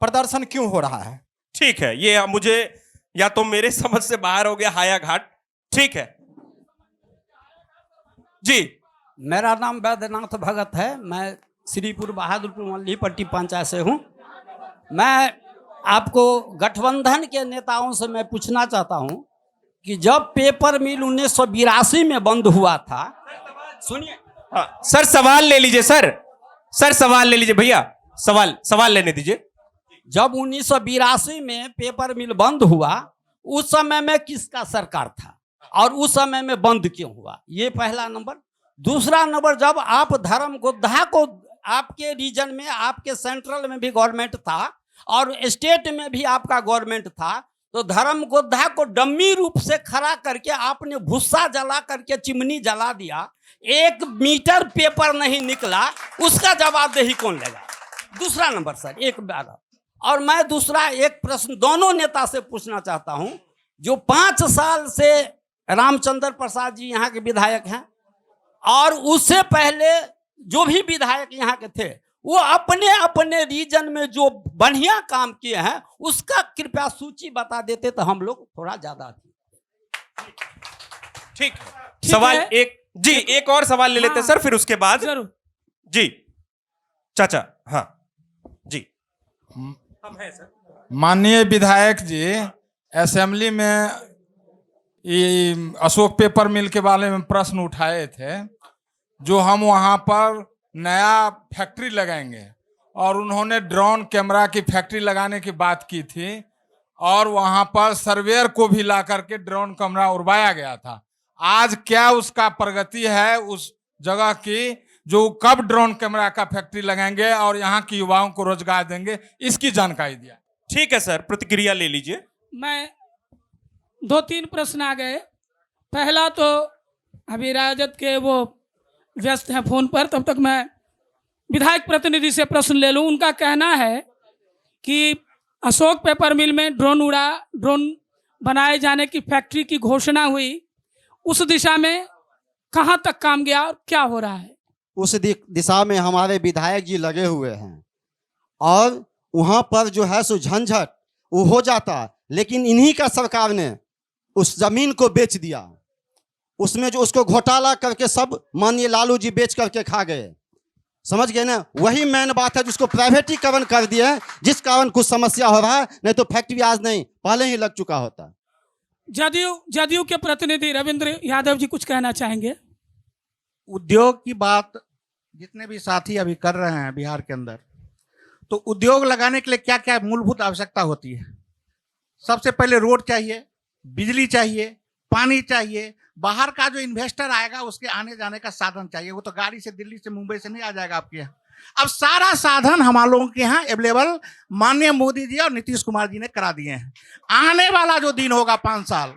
प्रदर्शन क्यों हो रहा है। ठीक है, ये मुझे या तो मेरे समझ से बाहर हो गया हाया घाट। ठीक है जी। मेरा नाम वैद्यनाथ भगत है, मैं श्रीपुर बहादुरपुर मल्ली पट्टी पंचायत से हूँ। मैं आपको गठबंधन के नेताओं से मैं पूछना चाहता हूँ कि जब पेपर मिल 1982 में बंद हुआ था, सुनिए। हाँ सर, सवाल ले लीजिए सर सवाल ले लीजिए भैया, सवाल लेने दीजिए। जब 1982 में पेपर मिल बंद हुआ, उस समय में किसका सरकार था और उस समय में बंद क्यों हुआ, ये पहला नंबर। दूसरा नंबर, जब आप धर्म गोद्धा को, आपके रीजन में, आपके सेंट्रल में भी गवर्नमेंट था और स्टेट में भी आपका गवर्नमेंट था, तो धर्म गोद्धा को डम्मी रूप से खड़ा करके आपने भुस्सा जला करके चिमनी जला दिया, 1 मीटर पेपर नहीं निकला, उसका जवाबदेही कौन लेगा। दूसरा नंबर सर, एक बार और मैं दूसरा एक प्रश्न दोनों नेता से पूछना चाहता हूं, जो 5 साल से रामचंद्र प्रसाद जी यहाँ के विधायक हैं और उससे पहले जो भी विधायक यहाँ के थे, वो अपने अपने रीजन में जो बढ़िया काम किए हैं उसका कृपया सूची बता देते तो हम लोग थोड़ा ज्यादा। ठीक है, सवाल एक और सवाल ले लेते हैं सर, फिर उसके बाद जरूर। जी चाचा। हाँ जी, हम हैं सर। माननीय विधायक जी, असेंबली में ये अशोक पेपर मिल के बारे में प्रश्न उठाए थे, जो हम वहां पर नया फैक्ट्री लगाएंगे, और उन्होंने ड्रोन कैमरा की फैक्ट्री लगाने की बात की थी, और वहां पर सर्वेयर को भी ला करके ड्रोन कैमरा उड़वाया गया था। आज क्या उसका प्रगति है उस जगह की, जो कब ड्रोन कैमरा का फैक्ट्री लगाएंगे और यहाँ के युवाओं को रोजगार देंगे, इसकी जानकारी दिया। ठीक है सर, प्रतिक्रिया ले लीजिए। मैं 2-3 प्रश्न आ गए। पहला तो अभी राजद के वो व्यस्त हैं फोन पर, तब तक मैं विधायक प्रतिनिधि से प्रश्न ले लूं। उनका कहना है कि अशोक पेपर मिल में ड्रोन बनाए जाने की फैक्ट्री की घोषणा हुई, उस दिशा में कहां तक काम गया और क्या हो रहा है? उस दिशा में हमारे विधायक जी लगे हुए हैं और वहां पर जो है सो झंझट वो हो जाता, लेकिन इन्हीं का सरकार ने उस जमीन को बेच दिया। उसमें जो उसको घोटाला करके सब माननीय लालू जी बेच करके खा गए, समझ गए ना? वही मेन बात है जिसको प्राइवेटीकरण कर दिया, जिस कारण कुछ समस्या हो रहा है, नहीं तो फैक्ट्री आज नहीं पहले ही लग चुका होता। जदयू के प्रतिनिधि रविंद्र यादव जी कुछ कहना चाहेंगे? उद्योग की बात जितने भी साथी अभी कर रहे हैं बिहार के अंदर, तो उद्योग लगाने के लिए क्या क्या मूलभूत आवश्यकता होती है? सबसे पहले रोड चाहिए, बिजली चाहिए, पानी चाहिए, बाहर का जो इन्वेस्टर आएगा उसके आने जाने का साधन चाहिए। वो तो गाड़ी से दिल्ली से मुंबई से नहीं आ जाएगा आपके यहाँ। अब सारा साधन हम लोगों के यहाँ अवेलेबल माननीय मोदी जी और नीतीश कुमार जी ने करा दिए हैं। आने वाला जो दिन होगा 5 साल,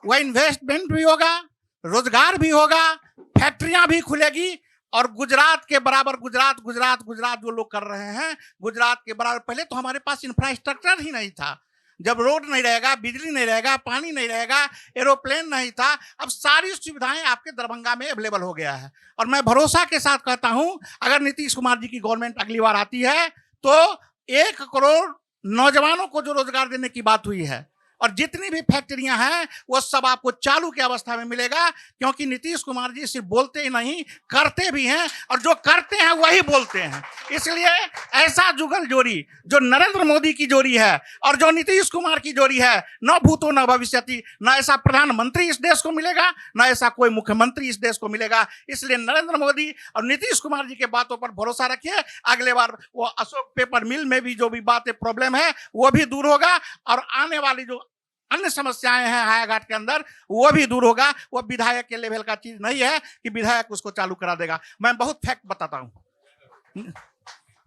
वह इन्वेस्टमेंट भी होगा, रोजगार भी होगा, फैक्ट्रियां भी खुलेगी और गुजरात के बराबर गुजरात जो लोग कर रहे हैं, गुजरात के बराबर। पहले तो हमारे पास इंफ्रास्ट्रक्चर ही नहीं था। जब रोड नहीं रहेगा, बिजली नहीं रहेगा, पानी नहीं रहेगा, एरोप्लेन नहीं था, अब सारी सुविधाएं आपके दरभंगा में अवेलेबल हो गया है। और मैं भरोसा के साथ कहता हूं, अगर नीतीश कुमार जी की गवर्नमेंट अगली बार आती है तो 1 करोड़ नौजवानों को जो रोजगार देने की बात हुई है और जितनी भी फैक्ट्रियां हैं वो सब आपको चालू की अवस्था में मिलेगा, क्योंकि नीतीश कुमार जी सिर्फ बोलते ही नहीं करते भी हैं, और जो करते हैं वही बोलते हैं। इसलिए ऐसा जुगल जोड़ी जो नरेंद्र मोदी की जोड़ी है और जो नीतीश कुमार की जोड़ी है, न भूतो न भविष्यति, न ऐसा प्रधानमंत्री इस देश को मिलेगा, न ऐसा कोई मुख्यमंत्री इस देश को मिलेगा। इसलिए नरेंद्र मोदी और नीतीश कुमार जी के बातों पर भरोसा रखिए। अगले बार वो अशोक पेपर मिल में भी जो भी बातें प्रॉब्लम है वो भी दूर होगा, और आने वाली जो अन्य समस्याएं हैं हायाघाट के अंदर वो भी दूर होगा। वो विधायक के लेवल का चीज नहीं है कि विधायक उसको चालू करा देगा। मैं बहुत फैक्ट बताता हूं।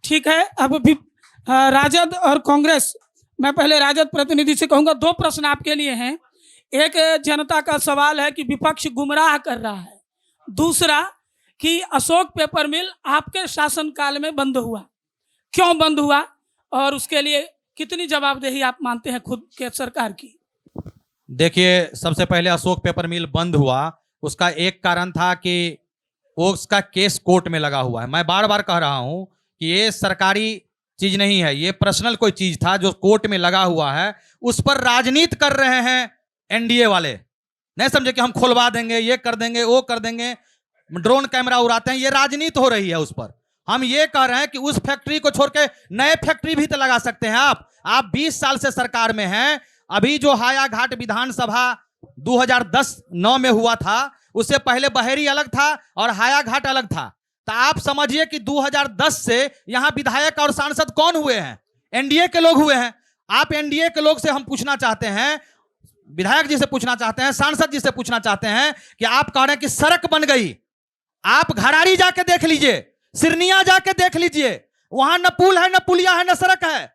ठीक है, अब भी राजद और कांग्रेस, मैं पहले राजद प्रतिनिधि से कहूंगा, 2 प्रश्न आपके लिए हैं। एक, जनता का सवाल है कि विपक्ष गुमराह कर रहा है। दूसरा कि अशोक पेपर मिल आपके शासनकाल में बंद हुआ, क्यों बंद हुआ और उसके लिए कितनी जवाबदेही आप मानते हैं खुद के सरकार की? देखिए, सबसे पहले अशोक पेपर मिल बंद हुआ, उसका एक कारण था कि वो उसका केस कोर्ट में लगा हुआ है। मैं बार बार कह रहा हूं कि ये सरकारी चीज नहीं है, ये पर्सनल कोई चीज था जो कोर्ट में लगा हुआ है। उस पर राजनीति कर रहे हैं एनडीए वाले। नहीं समझे कि हम खुलवा देंगे, ये कर देंगे, वो कर देंगे, ड्रोन कैमरा उड़ाते हैं, ये राजनीति हो रही है उस पर। हम ये कह रहे हैं कि उस फैक्ट्री को छोड़ के नए फैक्ट्री भी तो लगा सकते हैं आप 20 साल से सरकार में हैं। अभी जो हायाघाट विधानसभा 2010-9 में हुआ था, उससे पहले बहेरी अलग था और हायाघाट अलग था। तो आप समझिए कि 2010 से यहां विधायक और सांसद कौन हुए हैं? एनडीए के लोग हुए हैं। आप एनडीए के लोग से हम पूछना चाहते हैं, विधायक जी से पूछना चाहते हैं, सांसद जी से पूछना चाहते हैं कि आप कह रहे हैं कि सड़क बन गई। आप घरारी जाके देख लीजिए, सिरनिया जाके देख लीजिए, वहां न पुल है, न पुलिया है, न सड़क है,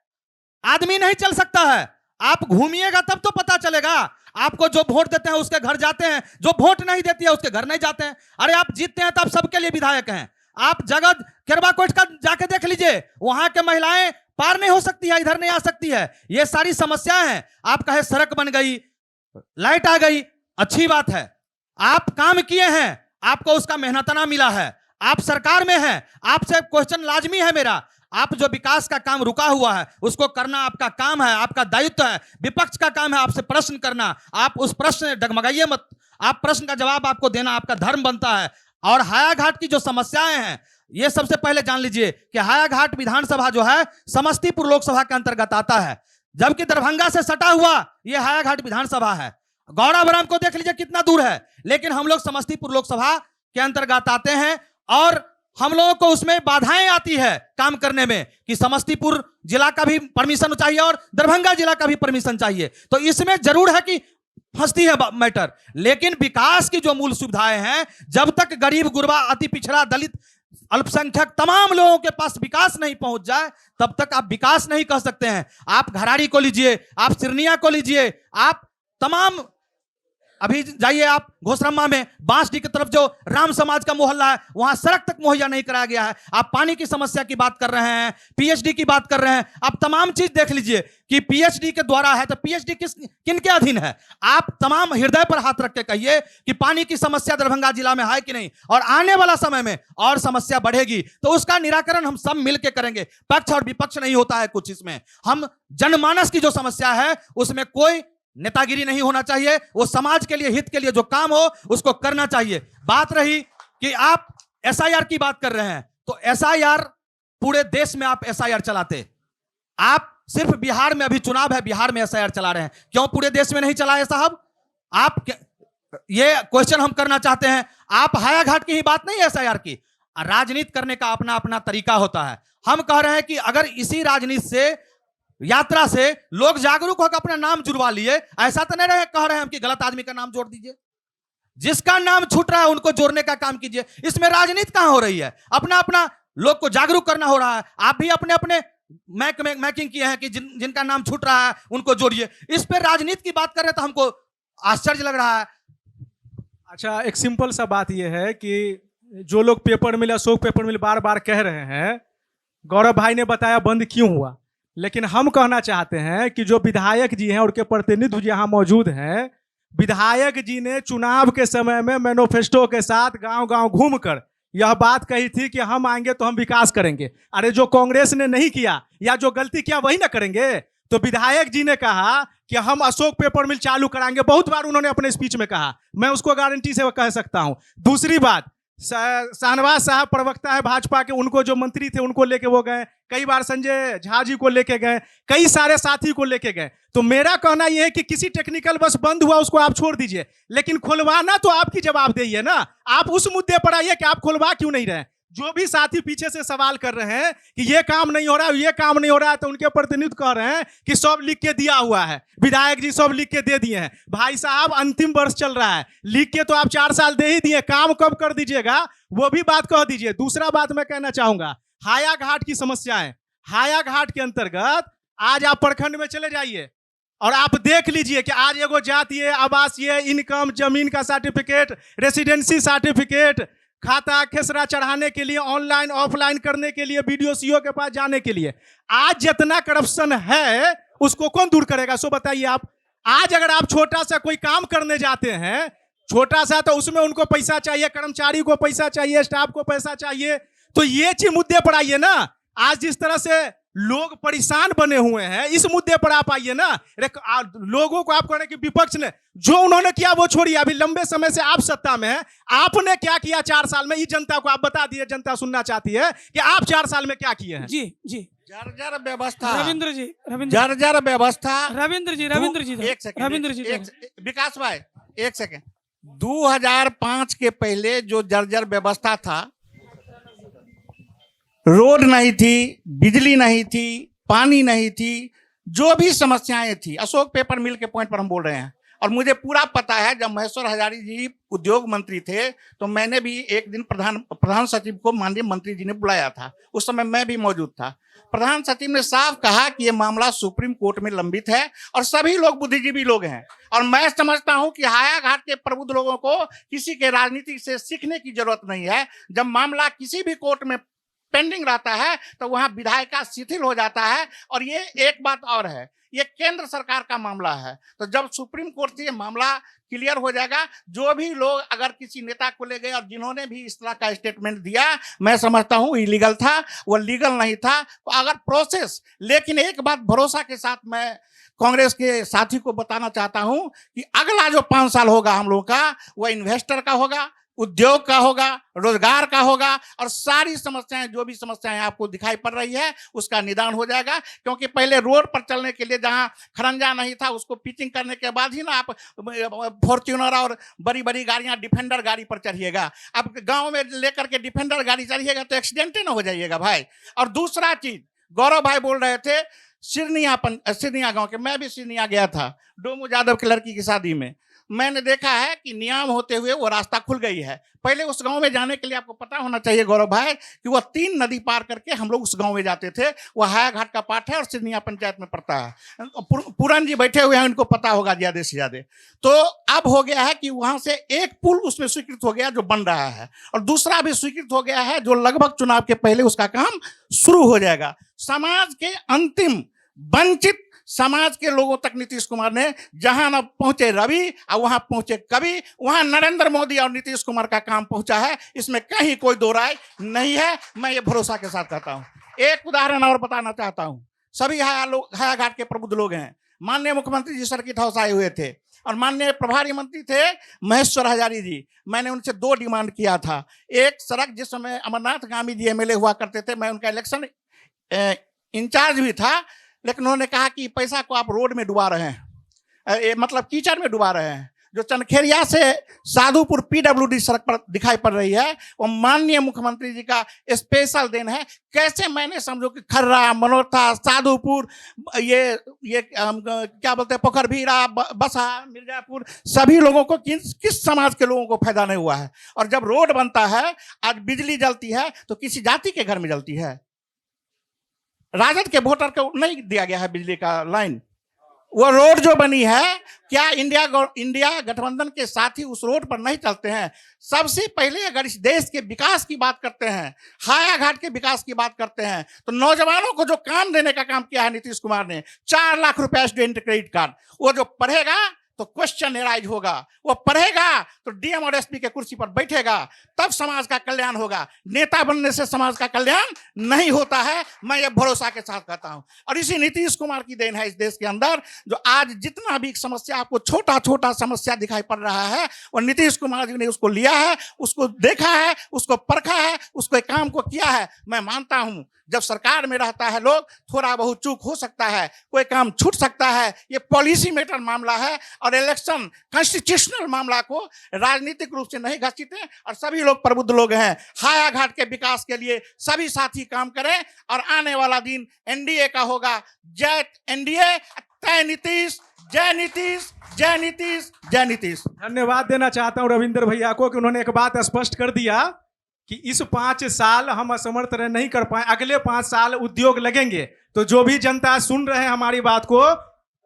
आदमी नहीं चल सकता है। आप घूमिएगा तब तो पता चलेगा। आपको जो वोट देते हैं उसके घर जाते हैं, जो वोट नहीं देती है उसके घर नहीं जाते हैं। अरे आप जीतते हैं तो आप सबके लिए विधायक हैं। आप जगत केरबाकोट का जाके देख लीजिए, वहां के महिलाएं पार नहीं हो सकती है, इधर नहीं आ सकती है। ये सारी समस्याएं हैं। आप कहे सड़क बन गई, लाइट आ गई, अच्छी बात है, आप काम किए हैं, आपको उसका मेहनतना मिला है, आप सरकार में हैं, आपसे क्वेश्चन लाजमी है मेरा। आप जो विकास का काम रुका हुआ है उसको करना आपका काम है, आपका दायित्व है। विपक्ष का काम है आपसे प्रश्न करना। आप उस प्रश्न डगमगाइए मत, आप प्रश्न का जवाब आपको देना आपका धर्म बनता है। और हायाघाट की जो समस्याएं हैं, ये सबसे पहले जान लीजिए कि हायाघाट विधानसभा जो है समस्तीपुर लोकसभा के अंतर्गत आता है, जबकि दरभंगा से सटा हुआ ये हायाघाट विधानसभा है। गौड़ाबराम को देख लीजिए कितना दूर है, लेकिन हम लोग समस्तीपुर लोकसभा के अंतर्गत आते हैं और हम लोगों को उसमें बाधाएं आती है काम करने में कि समस्तीपुर जिला का भी परमिशन चाहिए और दरभंगा जिला का भी परमिशन चाहिए। तो इसमें जरूर है कि फंसती है मैटर, लेकिन विकास की जो मूल सुविधाएं हैं, जब तक गरीब गुरबा, अति पिछड़ा, दलित, अल्पसंख्यक तमाम लोगों के पास विकास नहीं पहुंच जाए, तब तक आप विकास नहीं कह सकते हैं। आप घरारी को लीजिए, आप सिरनिया को लीजिए, आप तमाम अभी जाइए आप घोसरम्मा में बांसडी की तरफ जो राम समाज का मोहल्ला है, वहां सड़क तक मुहैया नहीं कराया गया है। आप पानी की समस्या की बात कर रहे हैं, पीएचडी की बात कर रहे हैं, आप तमाम चीज देख लीजिए कि पीएचडी के द्वारा है, तो पीएचडी किन के अधीन है? आप तमाम हृदय पर हाथ रख के कहिए कि पानी की समस्या दरभंगा जिला में है कि नहीं, और आने वाला समय में और समस्या बढ़ेगी तो उसका निराकरण हम सब मिलकर करेंगे। पक्ष और विपक्ष नहीं होता है कुछ, इसमें हम जनमानस की जो समस्या है उसमें कोई नेतागिरी नहीं होना चाहिए, वो समाज के लिए, हित के लिए जो काम हो उसको करना चाहिए। बात रही कि आप एसआईआर की बात कर रहे हैं, तो एसआईआर पूरे देश में आप एसआईआर चलाते, आप सिर्फ बिहार में अभी चुनाव है, बिहार में एसआईआर चला रहे हैं, क्यों पूरे देश में नहीं चला है साहब? आप ये क्वेश्चन हम करना चाहते हैं। आप हायाघाट की ही बात नहीं है एसआईआर की, राजनीति करने का अपना अपना तरीका होता है। हम कह रहे हैं कि अगर इसी राजनीति से, यात्रा से लोग जागरूक होकर अपना नाम जुड़वा लिए, ऐसा तो नहीं रहे कह रहे हैं हम कि गलत आदमी का नाम जोड़ दीजिए, जिसका नाम छूट रहा है उनको जोड़ने का काम कीजिए। इसमें राजनीति कहां हो रही है? अपना अपना लोग को जागरूक करना हो रहा है। आप भी अपने अपने मैकिंग किए हैं कि जिनका नाम छूट रहा है उनको जोड़िए। इस पर राजनीति की बात कर रहे हैं तो हमको आश्चर्य लग रहा है। अच्छा, एक सिंपल सा बात यह है कि जो लोग पेपर मिल, अशोक पेपर मिल बार बार कह रहे हैं, गौरव भाई ने बताया बंद क्यों हुआ, लेकिन हम कहना चाहते हैं कि जो विधायक जी हैं, उनके प्रतिनिधि यहाँ मौजूद हैं, विधायक जी ने चुनाव के समय में मैनिफेस्टो के साथ गांव गांव घूमकर यह बात कही थी कि हम आएंगे तो हम विकास करेंगे। अरे जो कांग्रेस ने नहीं किया या जो गलती किया वही ना करेंगे। तो विधायक जी ने कहा कि हम अशोक पेपर मिल चालू कराएंगे, बहुत बार उन्होंने अपने स्पीच में कहा, मैं उसको गारंटी से कह सकता हूं। दूसरी बात, शाहनवाज साहब प्रवक्ता है भाजपा के, उनको जो मंत्री थे उनको लेके वो गए, कई बार संजय झा जी को लेके गए, कई सारे साथी को लेके गए। तो मेरा कहना यह है कि किसी टेक्निकल बस बंद हुआ उसको आप छोड़ दीजिए, लेकिन खुलवाना तो आपकी जवाबदेही है ना। आप उस मुद्दे पर आइए कि आप खुलवा क्यों नहीं रहे। जो भी साथी पीछे से सवाल कर रहे हैं कि ये काम नहीं हो रहा है, ये काम नहीं हो रहा है, तो उनके प्रतिनिधि कह रहे हैं कि सब लिख के दिया हुआ है, विधायक जी सब लिख के दे दिए हैं। भाई साहब, अंतिम वर्ष चल रहा है, लिख के तो आप 4 साल दे ही दिए, काम कब कर दीजिएगा वो भी बात कह दीजिए। दूसरा बात मैं कहना चाहूंगा, हाया घाट की समस्याएं, हाया घाट के अंतर्गत आज आप प्रखंड में चले जाइए और आप देख लीजिए कि आज एगो जातीय, आवासीय, इनकम, जमीन का सर्टिफिकेट, रेसिडेंसी सर्टिफिकेट, खाता खेसरा चढ़ाने के लिए, ऑनलाइन ऑफलाइन करने के लिए, बीडीओ सीओ के पास जाने के लिए, आज जितना करप्शन है उसको कौन दूर करेगा? सो बताइए आप। आज अगर आप छोटा सा कोई काम करने जाते हैं, छोटा सा, तो उसमें उनको पैसा चाहिए, कर्मचारी को पैसा चाहिए, स्टाफ को पैसा चाहिए। तो ये चीज मुद्दे पर आइए ना। आज जिस तरह से लोग परेशान बने हुए हैं, इस मुद्दे पर आप आइए ना। लोगों को आप कह रहे हैं कि विपक्ष ने जो उन्होंने किया वो छोड़िए, अभी लंबे समय से आप सत्ता में हैं, आपने क्या किया 4 साल में, ये जनता को आप बता दिए। जनता सुनना चाहती है कि आप 4 साल में क्या किए हैं। जी जी, जर्जर व्यवस्था, रविंद्र जी, जर्जर व्यवस्था, रविंद्र जी, एक सेकंड, रविंद्र जी, विकास भाई एक सेकंड। 2005 के पहले जो जर्जर व्यवस्था था, रोड नहीं थी, बिजली नहीं थी, पानी नहीं थी, जो भी समस्याएं थी, अशोक पेपर मिल के पॉइंट पर हम बोल रहे हैं। और मुझे पूरा पता है, जब महेश्वर हजारी जी उद्योग मंत्री थे तो मैंने भी एक दिन प्रधान सचिव को माननीय मंत्री जी ने बुलाया था, उस समय मैं भी मौजूद था। प्रधान सचिव ने साफ कहा कि यह मामला सुप्रीम कोर्ट में लंबित है और सभी लोग बुद्धिजीवी लोग हैं। और मैं समझता हूं कि हाया घाट के प्रबुद्ध लोगों को किसी के राजनीति से सीखने की जरूरत नहीं है। जब मामला किसी भी कोर्ट में पेंडिंग रहता है तो वहां विधायिका शिथिल हो जाता है। और ये एक बात और है, ये केंद्र सरकार का मामला है, तो जब सुप्रीम कोर्ट से ये मामला क्लियर हो जाएगा, जो भी लोग अगर किसी नेता को ले गए और जिन्होंने भी इस तरह का स्टेटमेंट दिया, मैं समझता हूं इलीगल था, वो लीगल नहीं था। तो अगर प्रोसेस, लेकिन एक बात भरोसा के साथ मैं कांग्रेस के साथी को बताना चाहता हूं कि अगला जो 5 साल होगा हम लोगों का, वो इन्वेस्टर का होगा, उद्योग का होगा, रोजगार का होगा, और सारी समस्याएं, जो भी समस्याएं आपको दिखाई पड़ रही है, उसका निदान हो जाएगा। क्योंकि पहले रोड पर चलने के लिए जहां खरंजा नहीं था, उसको पिचिंग करने के बाद ही ना आप फॉर्च्यूनर और बड़ी बड़ी गाड़ियां, डिफेंडर गाड़ी पर चढ़िएगा। अब गांव में लेकर के डिफेंडर गाड़ी चढ़िएगा तो एक्सीडेंट ही ना हो जाइएगा भाई। और दूसरा चीज, गौरव भाई बोल रहे थे सिरनिया गांव के, मैं भी सिरनिया गया था डोमू यादव की लड़की की शादी में। मैंने देखा है कि नियम होते हुए वो रास्ता खुल गई है। पहले उस गांव में जाने के लिए आपको पता होना चाहिए गौरव भाई कि वह 3 नदी पार करके हम लोग उस गांव में जाते थे। वह हाया घाट का पाठ है और सिरनिया पंचायत में पड़ता है। पूरन जी बैठे हुए हैं, उनको पता होगा ज्यादा से ज्यादा। तो अब हो गया है कि वहां से एक पुल उसमें स्वीकृत हो गया जो बन रहा है, और दूसरा भी स्वीकृत हो गया है जो लगभग चुनाव के पहले उसका काम शुरू हो जाएगा। समाज के अंतिम वंचित समाज के लोगों तक नीतीश कुमार ने जहां न पहुंचे रवि और वहां पहुंचे कवि, वहां नरेंद्र मोदी और नीतीश कुमार का काम पहुंचा है। इसमें कहीं कोई दो राय नहीं है। मैं ये भरोसा के साथ कहता हूं। एक उदाहरण और बताना चाहता हूं। सभी हाया घाट के प्रबुद्ध लोग हैं। माननीय मुख्यमंत्री जी सर्किट हाउस आए हुए थे और माननीय प्रभारी मंत्री थे महेश्वर हजारी जी। मैंने उनसे 2 डिमांड किया था। एक, सड़क जिस समय अमरनाथ गामी जी एमएलए हुआ करते थे, मैं उनका इलेक्शन इंचार्ज भी था, लेकिन उन्होंने कहा कि पैसा को आप रोड में डुबा रहे हैं, मतलब कीचड़ में डुबा रहे हैं। जो चनखेरिया से साधुपुर पीडब्ल्यूडी सड़क पर दिखाई पड़ रही है, वो माननीय मुख्यमंत्री जी का स्पेशल देन है। कैसे मैंने समझो कि खर्रा, मनोरथा, साधुपुर, ये क्या बोलते हैं, पोखरभीरा, बसा, मिर्जापुर, सभी लोगों को किस समाज के लोगों को फायदा नहीं हुआ है। और जब रोड बनता है, आज बिजली जलती है तो किसी जाति के घर में जलती है। राजद के वोटर को नहीं दिया गया है बिजली का लाइन। वो रोड जो बनी है, क्या इंडिया गठबंधन के साथी उस रोड पर नहीं चलते हैं? सबसे पहले अगर इस देश के विकास की बात करते हैं, हाया घाट के विकास की बात करते हैं, तो नौजवानों को जो काम देने का काम किया है नीतीश कुमार ने, 4 लाख रुपया स्टूडेंट क्रेडिट कार्ड, वो जो पढ़ेगा तो क्वेश्चन एराइज होगा, वो पढ़ेगा तो डीएम और एसपी के कुर्सी पर बैठेगा, तब समाज का कल्याण होगा। नेता बनने से समाज का कल्याण नहीं होता है, मैं ये भरोसा के साथ कहता हूं। और इसी नीतीश कुमार की देन है इस देश के अंदर, जो आज जितना भी समस्या आपको छोटा छोटा समस्या दिखाई पड़ रहा है, वो नीतीश कुमार जी ने उसको लिया है, उसको देखा है, उसको परखा है, उसको एक काम को किया है। मैं मानता हूं जब सरकार में रहता है लोग, थोड़ा बहुत चूक हो सकता है, कोई काम छूट सकता है, ये पॉलिसी मैटर मामला है और इलेक्शन कॉन्स्टिट्यूशनल मामला को राजनीतिक रूप से नहीं घसीटे। और सभी लोग प्रबुद्ध लोग हैं, हाया घाट के विकास के लिए सभी साथी काम करें और आने वाला दिन एनडीए का होगा। जय एनडीए, जय नीतीश, जय नीतीश, जय नीतीश, जय नीतीश। धन्यवाद देना चाहता हूं रविंद्र भैया को कि उन्होंने एक बात स्पष्ट कर दिया कि इस 5 साल हम असमर्थ नहीं कर पाए, अगले 5 साल उद्योग लगेंगे। तो जो भी जनता सुन रहे हैं हमारी बात को,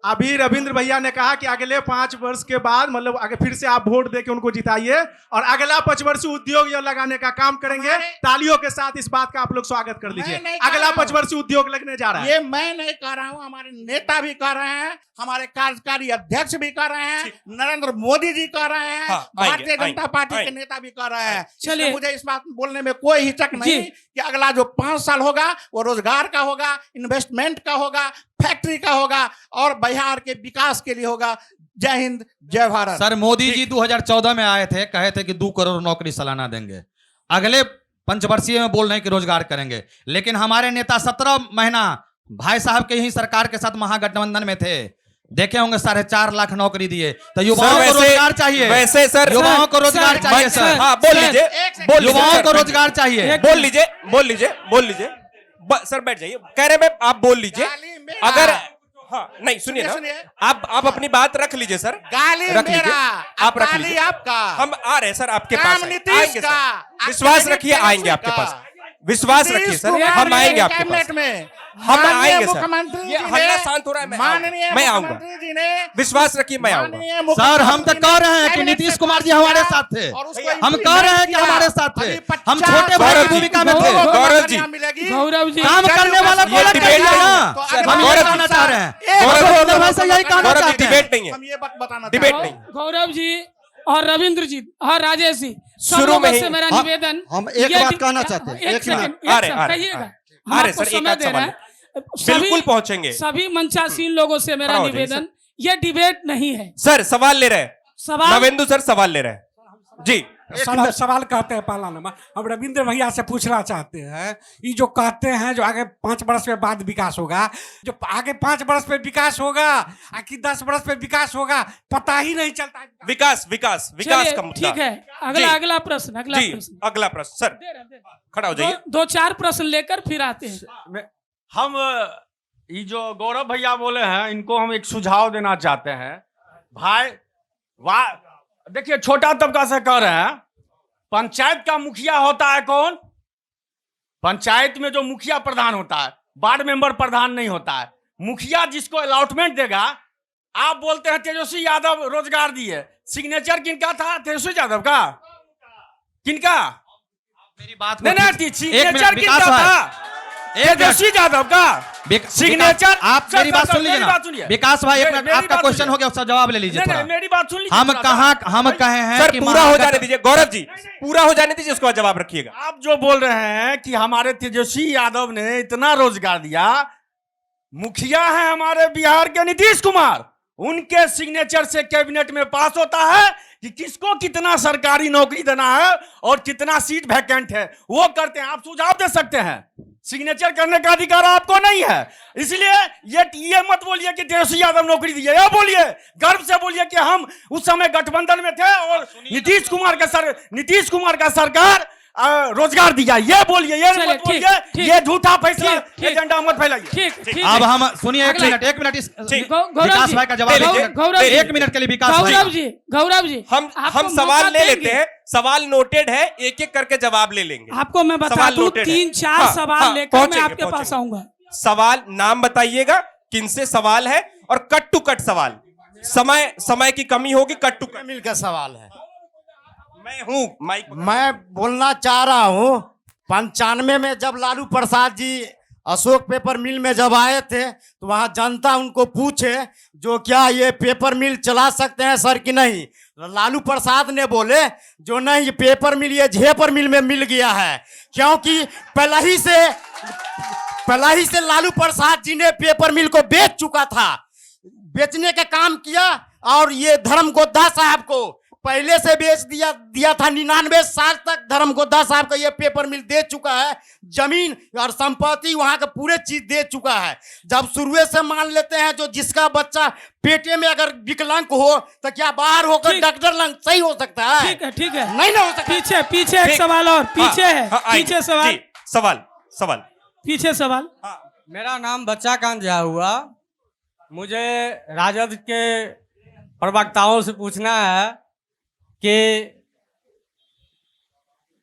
अभी रविंद्र भैया ने कहा कि अगले 5 वर्ष के बाद, मतलब आगे फिर से आप वोट देके उनको जिताइए और अगला 5 वर्ष उद्योग लगाने का काम करेंगे। तालियों के साथ इस बात का आप लोग स्वागत कर लीजिए। अगला 5 वर्ष उद्योग लगने जा रहा है। ये मैं नहीं कह रहा हूँ, हमारे नेता भी कह रहे हैं, हमारे कार्यकारी अध्यक्ष भी कह रहे हैं, नरेंद्र मोदी जी कह रहे हैं, भारतीय जनता पार्टी के नेता भी कह रहे हैं। चलिए, मुझे इस बात बोलने में कोई हिचक नहीं कि अगला जो 5 साल होगा वो रोजगार का होगा, इन्वेस्टमेंट का होगा, फैक्ट्री का होगा और बिहार के विकास के लिए होगा। जय हिंद, जय भारत। सर, मोदी जी 2014 में आए थे, कहे थे कि 2 करोड़ नौकरी सालाना देंगे। अगले पंचवर्षीय में बोल रहे हैं कि रोजगार करेंगे, लेकिन हमारे नेता 17 महीना भाई साहब के ही सरकार के साथ महागठबंधन में थे। देखे होंगे 4.5 लाख नौकरी दिए। तो युवाओं को रोजगार चाहिए। वैसे सर, युवाओं को रोजगार चाहिए सर। हाँ, बोल लीजिए, युवाओं को रोजगार चाहिए। बोल लीजिए सर, बैठ जाइए। कह रहे हैं आप बोल लीजिए। अगर हाँ, नहीं सुनिए ना, आप अपनी बात रख लीजिए सर, गाली रख लीजिए, आप रख लीजिए। आपका, हम आ रहे हैं सर आपके पास, आएंगे सर, विश्वास रखिए, आएंगे आपके पास, विश्वास रखिए सर, हम आएंगे आपके पास, हम आएंगे सर। ये हल्ला शांत हो रहा है, मैं आऊंगा, विश्वास रखिए, मैं आऊंगा सर। हम तो कह रहे हैं कि नीतीश कुमार जी हमारे साथ थे, हम कह रहे हैं कि हमारे साथ थे, हम छोटे भाई की भूमिका में थे। गौरव जी, काम करने वाला को अलग करिए ना। हम ये कहना चाह रहे हैं, यही कहना चाहते हैं। डिबेट नहीं है, डिबेट नहीं। गौरव जी और रविंद्र जी और राजेश जी, शुरू में से मेरा निवेदन, हम एक बात कहना चाहते हैं। आ रहे सर, एक आध सवाल बिल्कुल पहुंचेंगे। सभी मंचासीन लोगों से मेरा निवेदन, ये डिबेट नहीं है सर, सवाल ले रहे हैं, सवाल नवेंदु सर सवाल ले रहे हैं जी। सवाल कहते हैं पहला नंबर, हम रविंद्र भैया से पूछना चाहते हैं, ये जो कहते हैं जो आगे 5 वर्ष में बाद विकास होगा, जो आगे 5 वर्ष में विकास होगा कि 10 वर्ष में विकास होगा, पता ही नहीं चलता। विकास विकास विकास का मुद्दा। ठीक है, अगला प्रश्न, अगला प्रश्न सर, खड़ा हो जाइए। 2-4 प्रश्न लेकर फिर आते हैं। हम ये जो गौरव भैया बोले हैं, इनको हम एक सुझाव देना चाहते हैं। भाई, वाह, देखिए छोटा तबका से कह रहे हैं, पंचायत का मुखिया होता है कौन? पंचायत में जो मुखिया प्रधान होता है, वार्ड मेंबर प्रधान नहीं होता है। मुखिया जिसको अलॉटमेंट देगा, आप बोलते हैं तेजस्वी यादव रोजगार दिए, सिग्नेचर किनका था? तेजस्वी यादव का? किनका? मेरी बात नहीं, सिग्नेचर किनका था? तेजस्वी यादव का सिग्नेचर। आप मेरी बात सुन लीजिए ना विकास भाई, एक मिनट, आपका क्वेश्चन हो गया, उसका जवाब ले लीजिए थोड़ा। मेरी बात सुन लीजिए। हम कहे हैं सर कि पूरा हो जाने दीजिए गौरव जी, पूरा हो जाने दीजिए, उसके बाद जवाब रखिएगा। आप जो बोल रहे हैं कि हमारे तेजस्वी यादव ने इतना रोजगार दिया, मुखिया है हमारे बिहार के नीतीश कुमार, उनके सिग्नेचर से कैबिनेट में पास होता है कि किसको कितना सरकारी नौकरी देना है और कितना सीट वैकेंट है, वो करते हैं। आप सुझाव दे सकते हैं, सिग्नेचर करने का अधिकार आपको नहीं है। इसलिए ये मत बोलिए कि तेजस्वी यादव नौकरी दिए, ये बोलिए, गर्व से बोलिए कि हम उस समय गठबंधन में थे और नीतीश कुमार का सरकार रोजगार दिया, ये बोलिए, ये मत बोलिए ये झूठा फैसला एजेंडा मत फैलाइए। अब हम सुनिए, एक मिनट विकास भाई का जवाब, एक मिनट के लिए विकास भाई। गौरव जी हम सवाल ले लेते हैं, सवाल नोटेड है, एक एक करके जवाब ले लेंगे। आपको मैं बता दूं, 3-4 सवाल लेकर मैं आपके पास आऊंगा। सवाल नाम बताइएगा, किनसे सवाल है, और कट टू कट सवाल, समय की कमी होगी, कट टू कट मिलकर सवाल है। मैं बोलना चाह रहा हूँ, 95 में जब लालू प्रसाद जी अशोक पेपर मिल में जब आए थे, तो वहाँ जनता उनको पूछे जो क्या ये पेपर मिल चला सकते हैं सर कि नहीं। लालू प्रसाद ने बोले जो नहीं, ये पेपर मिल ये झेपर मिल में मिल गया है, क्योंकि पहला ही से लालू प्रसाद जी ने पेपर मिल को बेच चुका था, बेचने का काम किया। और ये धर्मगोद्धा साहब को पहले से बेच दिया था, 99 साल तक धर्मगोद्धा साहब का ये पेपर मिल दे चुका है, जमीन और संपत्ति वहां का पूरे चीज दे चुका है। जब शुरू से मान लेते हैं जो जिसका बच्चा पेटे में अगर विकलांग हो तो क्या बाहर होकर डॉक्टर लंग सही हो सकता है? ठीक है नहीं ना हो सकता। पीछे एक सवाल और पीछे सवाल पीछे सवाल। मेरा नाम बच्चा कांत झा हुआ, मुझे राजद के प्रवक्ताओं से पूछना है कि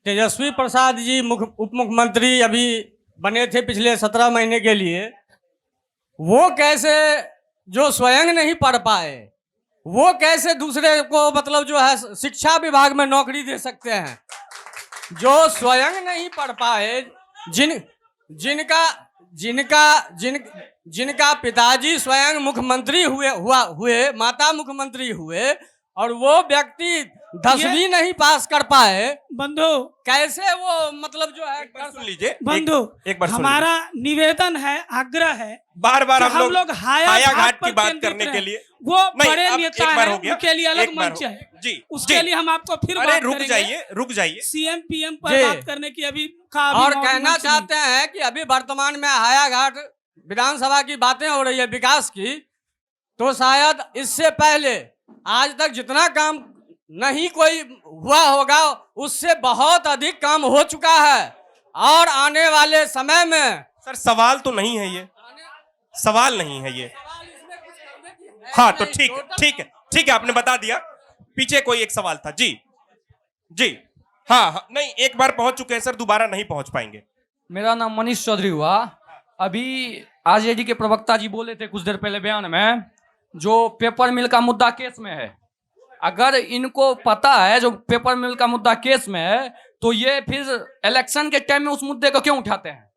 तेजस्वी प्रसाद जी उप मुख्यमंत्री अभी बने थे पिछले 17 महीने के लिए, वो कैसे जो स्वयं नहीं पढ़ पाए, वो कैसे दूसरे को मतलब जो है शिक्षा विभाग में नौकरी दे सकते हैं? जो स्वयं नहीं पढ़ पाए, जिनका पिताजी स्वयं मुख्यमंत्री हुए माता मुख्यमंत्री हुए, और वो व्यक्ति 10वीं नहीं पास कर पाए, बंधु कैसे वो मतलब जो है सुन लीजिए बंधु, एक बार हमारा निवेदन है, आग्रह है, बार हम लोग हाया घाट की बात करने के लिए, वो बड़े नेता हैं, उनके लिए अलग मंच है जी, उसके लिए हम आपको फिर बात करेंगे। रुक जाइए सीएम पीएम पर बात करने की अभी और कहना चाहते हैं कि अभी वर्तमान में हाया घाट विधानसभा की बातें हो रही है विकास की, तो शायद इससे पहले आज तक जितना काम नहीं कोई हुआ होगा, उससे बहुत अधिक काम हो चुका है। और आने वाले समय में सर सवाल तो नहीं है ये, सवाल नहीं है ये। हाँ तो ठीक है, आपने बता दिया। पीछे कोई एक सवाल था जी। हाँ, नहीं, एक बार पहुंच चुके हैं सर, दोबारा नहीं पहुंच पाएंगे। मेरा नाम मनीष चौधरी हुआ। अभी आरजेडी के प्रवक्ता जी बोले थे कुछ देर पहले बयान में, जो पेपर मिल का मुद्दा केस में है, अगर इनको पता है जो पेपर मिल का मुद्दा केस में है, तो ये फिर इलेक्शन के टाइम में उस मुद्दे को क्यों उठाते हैं?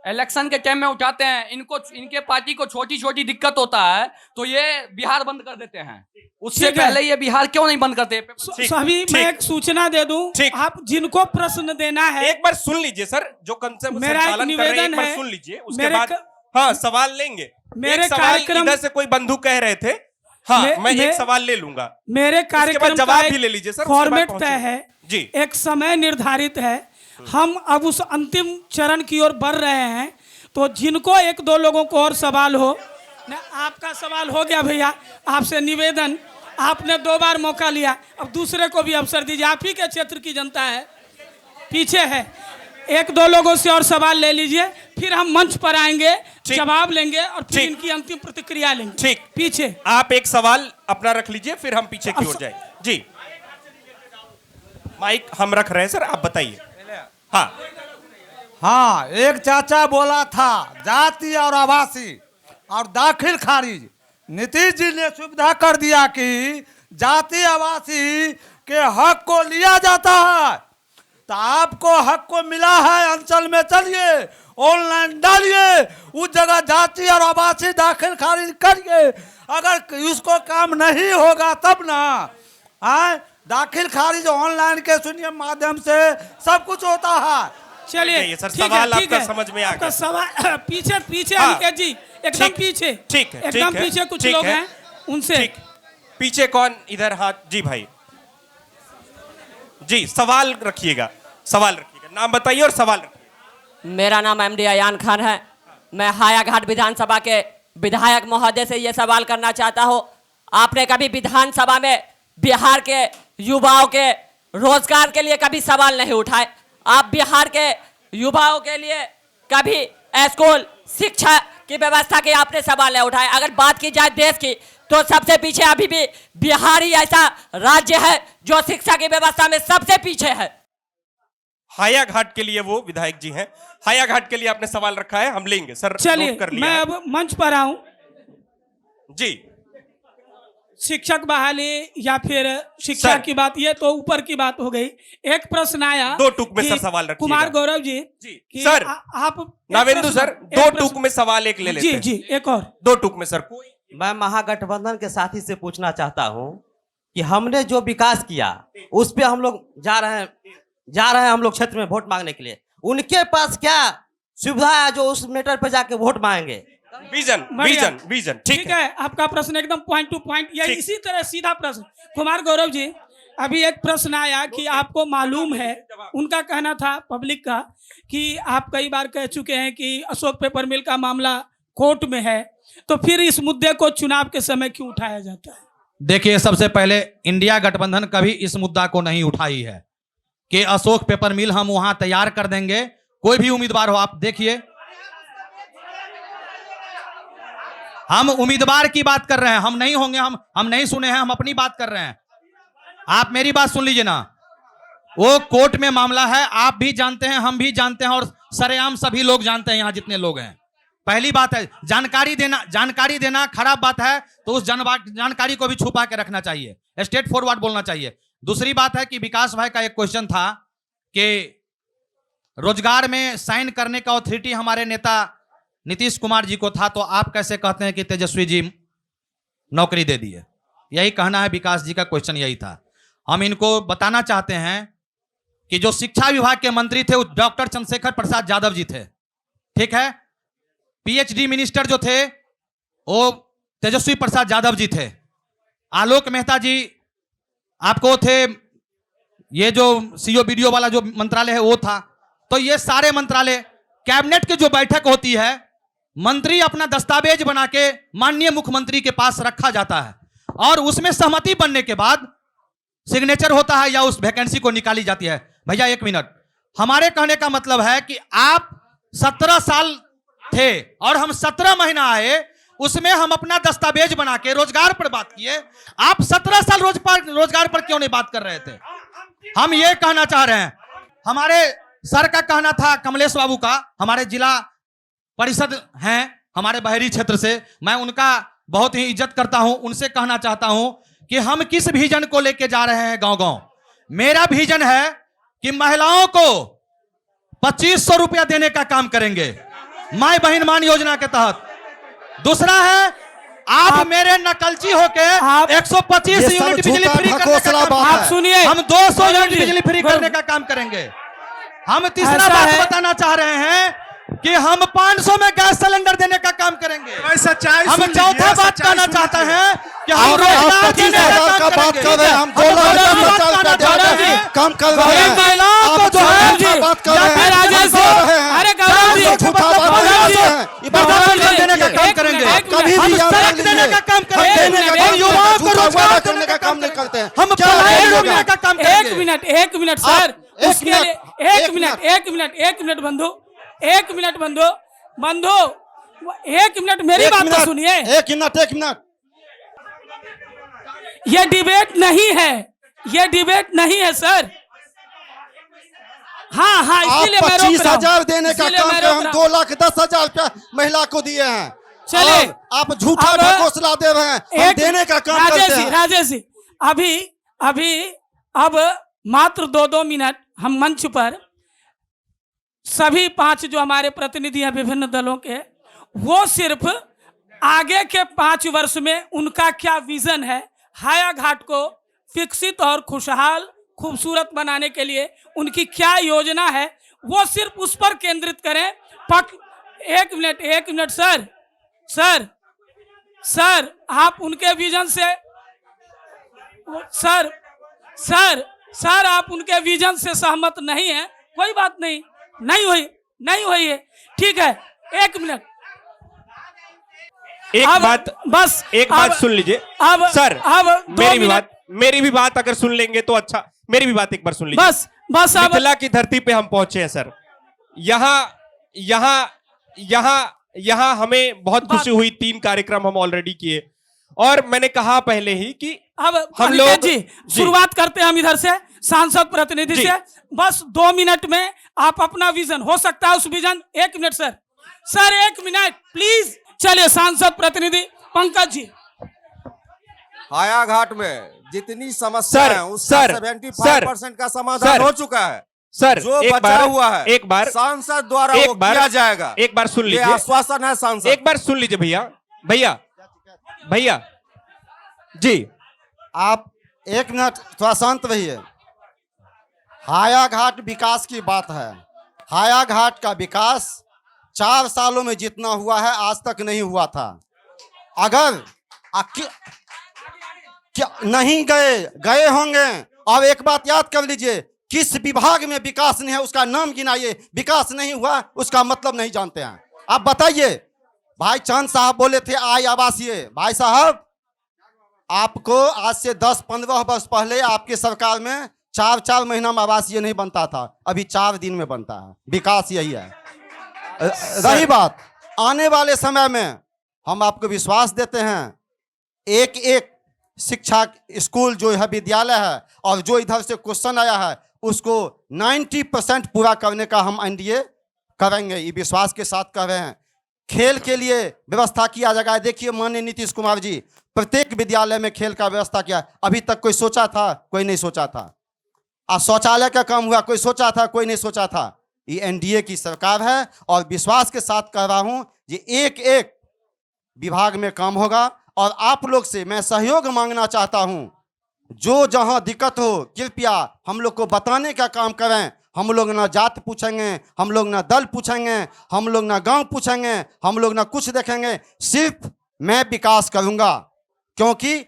इलेक्शन के टाइम में उठाते हैं, इनके पार्टी को छोटी छोटी दिक्कत होता है तो ये बिहार बंद कर देते हैं, उससे पहले ये बिहार क्यों नहीं बंद करते? सभी मैं एक सूचना दे दूं, आप जिनको प्रश्न देना है एक बार सुन लीजिए सर, जो कंसेप्ट संचालन कर रहे हैं एक बार सुन लीजिए, उसके बाद हाँ सवाल लेंगे। मेरे कार्यक्रम इधर से कोई बंधु कह रहे थे, हाँ मैं एक सवाल ले लूंगा, मेरे कार्यक्रम जवाब भी ले लीजिए सर। फॉर्मेट तय है जी, एक समय निर्धारित है, हम अब उस अंतिम चरण की ओर बढ़ रहे हैं। तो जिनको 1-2 लोगों को और सवाल हो, आपका सवाल हो गया भैया, आपसे निवेदन, आपने 2 बार मौका लिया, अब दूसरे को भी अवसर दीजिए, आप ही के क्षेत्र की जनता है, पीछे है। एक दो लोगों से और सवाल ले लीजिए, फिर हम मंच पर आएंगे, जवाब लेंगे और फिर इनकी अंतिम प्रतिक्रिया लेंगे। ठीक, पीछे आप एक सवाल अपना रख लीजिए, फिर हम पीछे की ओर जाएंगे। जी, माइक हम रख रहे हैं सर, आप बताइए। हाँ हाँ, एक चाचा बोला था जाति और आवासी और दाखिल खारिज। नीतीश जी ने सुविधा कर दिया कि जाति आवासी के हक को लिया जाता है, तो आपको हक को मिला है, अंचल में चलिए, ऑनलाइन डालिए, उस जगह जाति और आवासी दाखिल खारिज करिए। अगर उसको काम नहीं होगा तब ना आए, दाखिल खारिज ऑनलाइन के सुनिए माध्यम से सब कुछ होता है। चलिए सर, सवाल आपका समझ में आ गया। सवाल पीछे पीछे हाँ, अनिकेत जी, एकदम पीछे। ठीक है, एकदम पीछे कुछ लोग हैं, उनसे पीछे कौन? इधर हाथ। जी भाई, जी सवाल रखिएगा, सवाल रखिएगा, नाम बताइए और सवाल रखिएगा। मेरा नाम MD अयान खान है। मैं हायाघाट विधानसभा के विधायक महोदय से ये सवाल करना चाहता हूँ, आपने कभी विधानसभा में बिहार के युवाओं के रोजगार के लिए कभी सवाल नहीं उठाए? आप बिहार के युवाओं के लिए कभी स्कूल शिक्षा की व्यवस्था के आपने सवाल नहीं उठाए? अगर बात की जाए देश की, तो सबसे पीछे अभी भी बिहार ही ऐसा राज्य है जो शिक्षा की व्यवस्था में सबसे पीछे है। हायाघाट के लिए वो विधायक जी हैं, हायाघाट के लिए आपने सवाल रखा है, हम लेंगे सर। चलिए, नोट कर लिया मैं है। अब मंच पर आऊं। जी, शिक्षक बहाली या फिर शिक्षा की बात, ये तो ऊपर की बात हो गई। एक प्रश्न आया, दो टूक में कि सर सवाल रखिएगा। कुमार गौरव जी, कि सर, आप नावेंदु सर, दो टूक में सवाल एक ले लेते हैं। जी, एक और दो टूक में सर। मैं महागठबंधन के साथी से पूछना चाहता हूं कि हमने जो विकास किया उस पे हम लोग जा रहे हैं हम लोग क्षेत्र में वोट मांगने के लिए, उनके पास क्या सुविधा है जो उस मैटर पे जाके वोट मांगेंगे? Vision vision vision. ठीक है, आपका प्रश्न एकदम पॉइंट टू पॉइंट, या इसी तरह सीधा प्रश्न। कुमार गौरव जी, अभी एक प्रश्न आया कि आपको मालूम है, उनका कहना था पब्लिक का कि आप कई बार कह चुके हैं कि अशोक पेपर मिल का मामला कोर्ट में है, तो फिर इस मुद्दे को चुनाव के समय क्यों उठाया जाता है? देखिए, सबसे पहले इंडिया गठबंधन कभी इस मुद्दा को नहीं उठाई है कि अशोक पेपर मिल हम वहां तैयार कर देंगे। कोई भी उम्मीदवार हो, आप देखिए, हम उम्मीदवार की बात कर रहे हैं, हम नहीं होंगे, हम नहीं सुने हैं, हम अपनी बात कर रहे हैं। आप मेरी बात सुन लीजिए ना, वो कोर्ट में मामला है, आप भी जानते हैं, हम भी जानते हैं, और सरेआम सभी लोग जानते हैं, यहां जितने लोग हैं। पहली बात है, जानकारी देना खराब बात है, तो उस जानकारी को भी छुपा के रखना चाहिए, स्ट्रेट फॉरवर्ड बोलना चाहिए। दूसरी बात है कि विकास भाई का एक क्वेश्चन था कि रोजगार में साइन करने का अथॉरिटी हमारे नेता नीतीश कुमार जी को था, तो आप कैसे कहते हैं कि तेजस्वी जी नौकरी दे दिए? यही कहना है विकास जी का, क्वेश्चन यही था। हम इनको बताना चाहते हैं कि जो शिक्षा विभाग के मंत्री थे वो डॉक्टर चंद्रशेखर प्रसाद यादव जी थे, ठीक है। PhD मिनिस्टर जो थे वो तेजस्वी प्रसाद यादव जी थे। आलोक मेहता जी आपको थे, ये जो CO BDO वाला जो मंत्रालय है वो था। तो ये सारे मंत्रालय, कैबिनेट की जो बैठक होती है, मंत्री अपना दस्तावेज बना के माननीय मुख्यमंत्री के पास रखा जाता है, और उसमें सहमति बनने के बाद सिग्नेचर होता है या उस वैकेंसी को निकाली जाती है। भैया एक मिनट, हमारे कहने का मतलब है कि आप 17 साल थे और हम 17 महीना आए, उसमें हम अपना दस्तावेज बना के रोजगार पर बात किए। आप 17 साल रोजगार पर क्यों नहीं बात कर रहे थे? हम ये कहना चाह रहे हैं, हमारे सर का कहना था, कमलेश बाबू का, हमारे जिला परिषद हैं हमारे बहरी क्षेत्र से, मैं उनका बहुत ही इज्जत करता हूं, उनसे कहना चाहता हूं कि हम किस विजन को लेके जा रहे हैं गांव गांव। मेरा विजन है कि महिलाओं को 2500 रुपया देने का काम करेंगे माई बहन मान योजना के तहत। दूसरा है, आप मेरे नकलची होके 125 यूनिट बिजली फ्री करने का काम, आप सुनिए, हम 200 यूनिट बिजली फ्री करने का काम करेंगे। हम तीसरा बात बताना चाह रहे हैं कि हम 500 में गैस सिलेंडर देने का काम करेंगे। हम चौथा बात कहना चाहते हैं कि हम रोजगार देने का काम करेंगे। हम काम कर रहे हैं, महिलाओं को जो है देने का काम करेंगे, कभी भी सड़क देने का काम करेंगे, युवाओं को वादा करने का काम नहीं करते हैं। हम क्या पढ़ाई होगा? करने का काम करेंगे। एक मिनट सर, उसके लिए एक मिनट बंधु, एक मिनट मेरी बात तो सुनिए। एक मिनट ये डिबेट नहीं है सर। हाँ, आप इसीलिए मैं रोक रहा हूं। 25,000 देने का इसीलिए काम मैं पे रोक हम रहा 2,10,000 रुपया महिला को दिए हैं। चलिए, और आप झूठा अब ढकोसला दे रहे हैं। हम देने का काम करते हैं। राजेश जी, अब मात्र 2 मिनट हम मंच पर सभी 5 जो हमारे प्रतिनिधि हैं विभिन्न दलों के, वो सिर्फ आगे के 5 वर्ष में उनका क्या विजन है, हाया घाट को विकसित और खुशहाल खूबसूरत बनाने के लिए उनकी क्या योजना है, वो सिर्फ उस पर केंद्रित करें। एक मिनट सर, आप उनके विजन से सर आप उनके विजन से सहमत नहीं हैं, कोई बात नहीं हुई है, ठीक है। एक मिनट, एक बात सुन लीजिए सर। मेरी भी बात अगर सुन लेंगे तो अच्छा। मेरी भी बात एक बार सुन लीजिए। बस मिथिला की धरती पे हम पहुंचे हैं सर। यहाँ हमें बहुत खुशी हुई। 3 कार्यक्रम हम ऑलरेडी किए और मैंने कहा पहले ही कि अब हम लोग जी शुरुआत करते हैं हम इधर से सांसद प्रतिनिधि से। बस 2 मिनट में आप अपना विजन, हो सकता है उस vision. 1 minute sir 1 minute please. चलिए सांसद प्रतिनिधि पंकज जी। हाया घाट में जितनी समस्या है उसका 75% का समाधान हो चुका है सर। जो एक बचा बार, हुआ है एक बार सांसद द्वारा एक वो बार किया जाएगा। एक बार सुन लीजिए, आश्वासन है सांसद। एक बार सुन लीजिए भैया जी। आप 1 मिनट थोड़ा शांत रहिए। हाया घाट विकास की बात है। हाया घाट का विकास 4 सालों में जितना हुआ है आज तक नहीं हुआ था। अगर क्या नहीं गए होंगे। और एक बात याद कर लीजिए, किस विभाग में विकास नहीं है उसका नाम गिनाइए। विकास नहीं हुआ उसका मतलब नहीं जानते हैं। आप बताइए। भाई चांद साहब बोले थे आय आवासीय। भाई साहब, आपको आज से 10-15 वर्ष पहले आपके सरकार में 4 महीना में आवासीय नहीं बनता था, अभी 4 दिन में बनता है। विकास यही है। रही बात आने वाले समय में, हम आपको विश्वास देते हैं एक शिक्षा स्कूल जो है, विद्यालय है, और जो इधर से क्वेश्चन आया है उसको 90% पूरा करने का हम एनडीए करेंगे, ये विश्वास के साथ कर रहे हैं। खेल के लिए व्यवस्था किया जाएगा। देखिए माननीय नीतीश कुमार जी प्रत्येक विद्यालय में खेल का व्यवस्था किया। अभी तक कोई सोचा था? कोई नहीं सोचा था। शौचालय का काम हुआ, कोई सोचा था? कोई नहीं सोचा था। ये एनडीए की सरकार है और विश्वास के साथ कह रहा हूं ये एक विभाग में काम होगा। और आप लोग से मैं सहयोग मांगना चाहता हूं, जो जहां दिक्कत हो कृपया हम लोग को बताने का काम करें। हम लोग ना जात पूछेंगे, हम लोग ना दल पूछेंगे, हम लोग ना गांव पूछेंगे, हम लोग ना कुछ देखेंगे। सिर्फ मैं विकास करूंगा, क्योंकि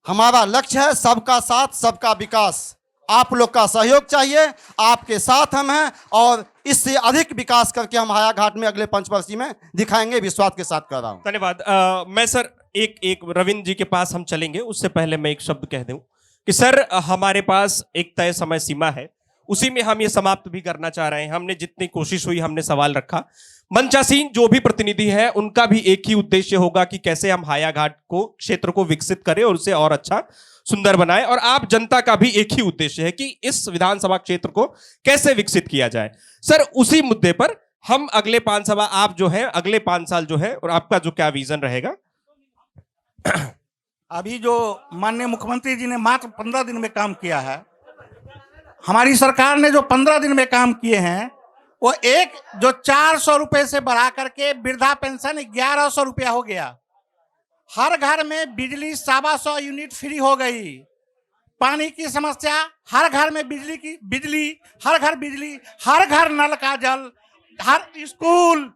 हमारा लक्ष्य है सबका साथ सबका विकास। आप लोग का सहयोग चाहिए, आपके साथ हम हैं और इससे अधिक विकास करके हम हाया घाट में अगले 5 वर्ष में दिखाएंगे। विश्वास के साथ कर रहा हूं। धन्यवाद। मैं सर एक रविंद्र जी के पास हम चलेंगे, उससे पहले मैं एक शब्द कह दूं कि सर हमारे पास एक तय समय सीमा है, उसी में हम ये समाप्त भी करना चाह रहे हैं। हमने जितनी कोशिश हुई हमने सवाल रखा। मंचासीन जो भी प्रतिनिधि है उनका भी एक ही उद्देश्य होगा कि कैसे हम हाया घाट को क्षेत्र को विकसित करें और उसे और अच्छा सुंदर बनाए। और आप जनता का भी एक ही उद्देश्य है कि इस विधानसभा क्षेत्र को कैसे विकसित किया जाए। सर उसी मुद्दे पर हम अगले 5 सभा आप जो है अगले 5 साल जो है और आपका जो क्या विजन रहेगा। अभी जो माननीय मुख्यमंत्री जी ने मात्र 15 दिन में काम किया है, हमारी सरकार ने जो 15 दिन में काम किए हैं, वो जो 400 रुपए से बढ़ा करके वृद्धा पेंशन 1100 रुपया हो गया। हर घर में बिजली 125 यूनिट फ्री हो गई। पानी की समस्या, हर घर में बिजली, हर घर बिजली, हर घर नल का जल, हर school,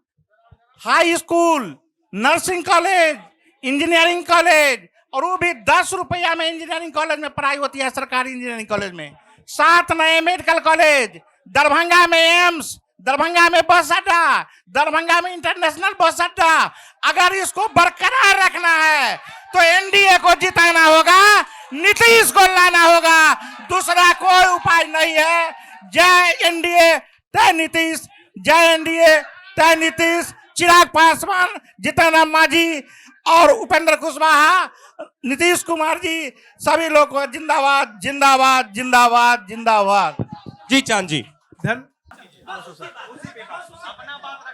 high school, nursing college, engineering college, और वो भी 10 रुपया में इंजीनियरिंग कॉलेज में पढ़ाई होती है, सरकारी इंजीनियरिंग कॉलेज में। 7 नए मेडिकल कॉलेज, दरभंगा में एम्स, दरभंगा में बस अड्डा, दरभंगा में इंटरनेशनल बस अड्डा। अगर इसको बरकरार रखना है तो एनडीए को जिताना होगा, नीतीश को लाना होगा, दूसरा कोई उपाय नहीं है। जय एनडीए तय नीतीश, जय एनडीए तय नीतीश। चिराग पासवान, जीतन मांझी और उपेंद्र कुशवाहा, नीतीश कुमार जी, सभी लोग को जिंदाबाद जिंदाबाद जिंदाबाद जिंदाबाद। जी चांद जी।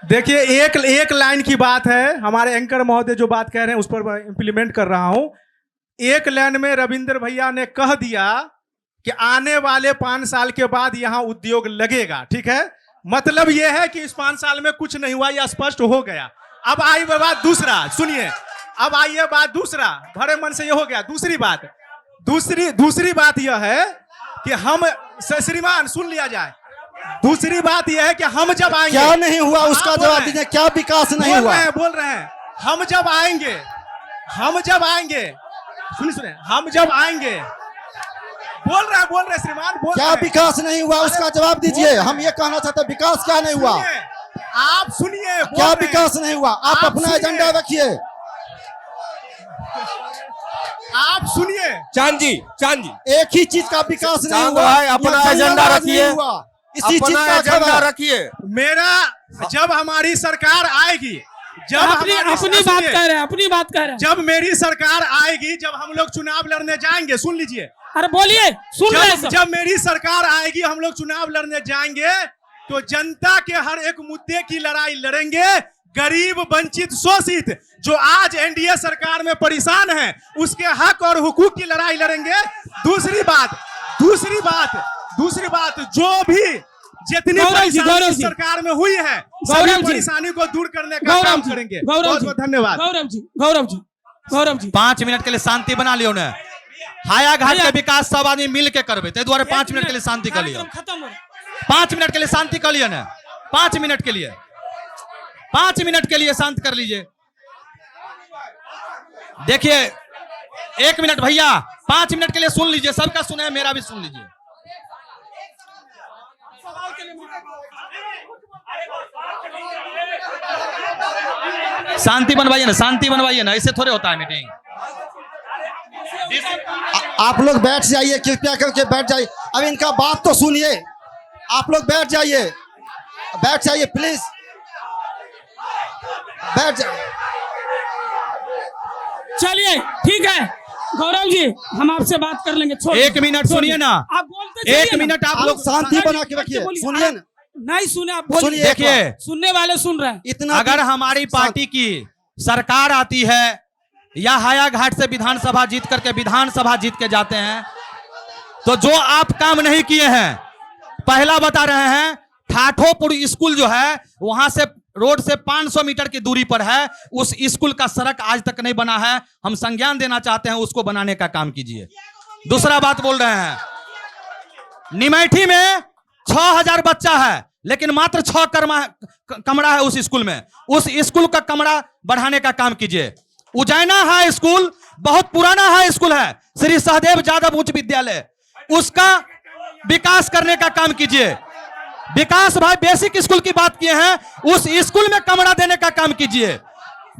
देखिए, एक लाइन की बात है, हमारे एंकर महोदय जो बात कह रहे हैं उस पर मैं इम्प्लीमेंट कर रहा हूं। एक लाइन में रविंद्र भैया ने कह दिया कि आने वाले 5 साल के बाद यहां उद्योग लगेगा। ठीक है, मतलब यह है कि इस 5 साल में कुछ नहीं हुआ, यह स्पष्ट हो गया। अब आई बात दूसरा, सुनिए, अब आइए बात दूसरा, भरे मन से ये हो गया। दूसरी बात यह है कि हम, श्रीमान सुन लिया जाए, दूसरी बात यह है कि हम जब आएंगे, क्या नहीं हुआ उसका जवाब दीजिए, क्या विकास नहीं हुआ? बोल रहे हैं हम जब आएंगे, सुनिए, हम जब आएंगे, बोल रहे श्रीमान, क्या विकास नहीं हुआ उसका जवाब दीजिए। हम ये कहना चाहते हैं, विकास क्या नहीं हुआ? आप सुनिए, क्या विकास नहीं हुआ? आप अपना एजेंडा रखिए। आप सुनिए चांद जी, एक ही चीज का विकास नहीं हुआ। भाई अपना एजेंडा रखिए, इसी चीज का एजेंडा रखिए। मेरा, जब हमारी सरकार आएगी, जब अपनी बात कह रहे हैं, जब मेरी सरकार आएगी, जब हम लोग चुनाव लड़ने जाएंगे, सुन लीजिए, अरे बोलिए, सुन रहे हैं। जब मेरी सरकार आएगी, हम लोग चुनाव लड़ने जाएंगे, तो जनता के हर एक मुद्दे की लड़ाई लड़ेंगे। गरीब, वंचित, शोषित जो आज एनडीए सरकार में परेशान हैं, उसके हक और हुकूक की लड़ाई लड़ेंगे। दूसरी बात, जो भी जितनी परेशानी सरकार में हुई है, सभी परेशानी को दूर करने का काम करेंगे। बहुत बहुत धन्यवाद। गौरव जी 5 मिनट के लिए शांति बना लियो ने। हाया घाट के विकास सब आदमी मिल के करबे, ते द्वारे 5 मिनट के लिए शांति कर लियो। 5 मिनट के लिए शांति कर लियो ने। 5 मिनट के लिए शांत कर लीजिए। देखिए, 1 मिनट भैया, 5 मिनट के लिए सुन लीजिए, सबका सुने, मेरा भी सुन लीजिए। शांति बनवाइए ना, इससे थोड़े होता है मीटिंग। आप लोग बैठ जाइए, कृपया करके बैठ जाइए। अब इनका बात तो सुनिए, आप लोग बैठ जाइए प्लीज, बैठ जाइए। चलिए ठीक है गौरव जी, हम आपसे बात कर लेंगे। 1 मिनट सुनिए ना, आप बोलते 1 मिनट आप लोग शांति बना के रखिए, सुनिए ना। नहीं सुने आप बोलिए। देखिए, सुनने वाले सुन रहे हैं। इतना अगर हमारी पार्टी की सरकार आती है या हाया घाट से विधानसभा जीत के जाते हैं, तो जो आप काम नहीं किए हैं, पहला बता रहे हैं, ठाठोपुर स्कूल जो है वहां से रोड से 500 मीटर की दूरी पर है, उस स्कूल का सड़क आज तक नहीं बना है। हम संज्ञान देना चाहते हैं, उसको बनाने का काम कीजिए। दूसरा बात बोल रहे हैं, निमेठी में 6000 बच्चा है, लेकिन मात्र 6 कमरा है उस स्कूल में। उस स्कूल का कमरा बढ़ाने का काम कीजिए। उजैना हाई स्कूल बहुत पुराना हाई स्कूल है, श्री सहदेव यादव उच्च विद्यालय, उसका विकास करने का काम कीजिए। विकास भाई बेसिक स्कूल की बात किए हैं, उस स्कूल में कमरा देने का काम कीजिए,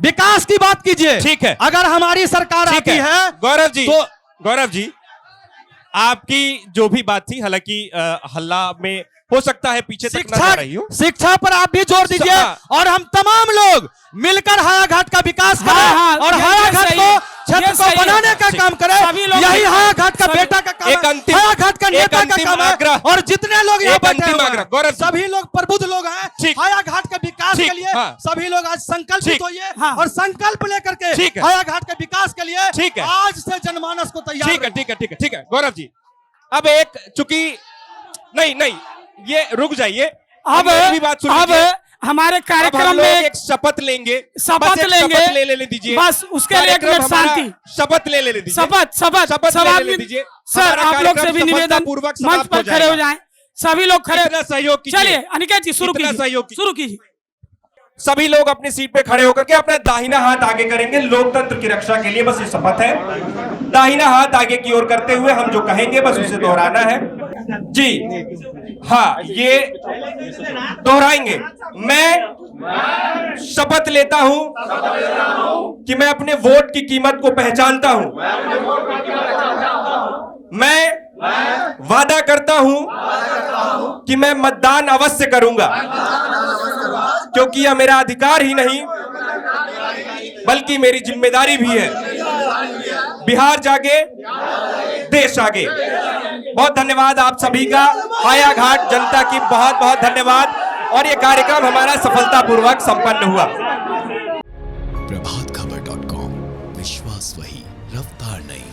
विकास की बात कीजिए। ठीक है, अगर हमारी सरकार आती है। गौरव जी, आपकी जो भी बात थी, हालांकि हल्ला में हो सकता है पीछे तक ना रही हो, शिक्षा पर आप भी जोर दीजिए, और हम तमाम लोग मिलकर हाया घाट का विकास करें और हाया घाट को क्षेत्र को बनाने का काम करें। यही हाया घाट का बेटा का काम है, हाया घाट का नेता का काम है। और जितने लोग यहाँ बैठे हैं, सभी लोग प्रबुद्ध लोग हैं। हाया घाट के विकास के लिए सभी लोग आज संकल्पित होइए, और संकल्प लेकर के हाया घाट के विकास के लिए आज से जनमानस को तैयार। ठीक है गौरव जी, अब एक चूंकि नहीं ये रुक जाइए, अब हमारे कार्यक्रम में एक शपथ लेंगे, ले दीजिए बस, उसके लिए 1 मिनट शांति, शपथ ले दीजिए, शपथ ले दीजिए। सर आप लोग से भी निवेदन, मंच पर खड़े हो जाएं, सभी लोग खड़े, सहयोग कीजिए। चलिए अनिकेत जी शुरू कीजिए। सभी लोग अपनी सीट पे खड़े होकर के अपना दाहिना हाथ आगे करेंगे, लोकतंत्र की रक्षा के लिए बस ये शपथ है। दाहिना हाथ आगे की ओर करते हुए हम जो कहेंगे बस उसे दोहराना है। जी हाँ, ये दोहराएंगे। मैं शपथ लेता हूं कि मैं अपने वोट की कीमत को पहचानता हूं। मैं वादा करता हूं कि मैं मतदान अवश्य करूंगा, क्योंकि यह मेरा अधिकार ही नहीं बल्कि मेरी जिम्मेदारी भी है। बिहार जागे, देश आगे। बहुत धन्यवाद आप सभी का, हायाघाट जनता की बहुत बहुत धन्यवाद। और ये कार्यक्रम हमारा सफलतापूर्वक संपन्न हुआ। प्रभात खबर.com, विश्वास वही, रफ्तार नहीं।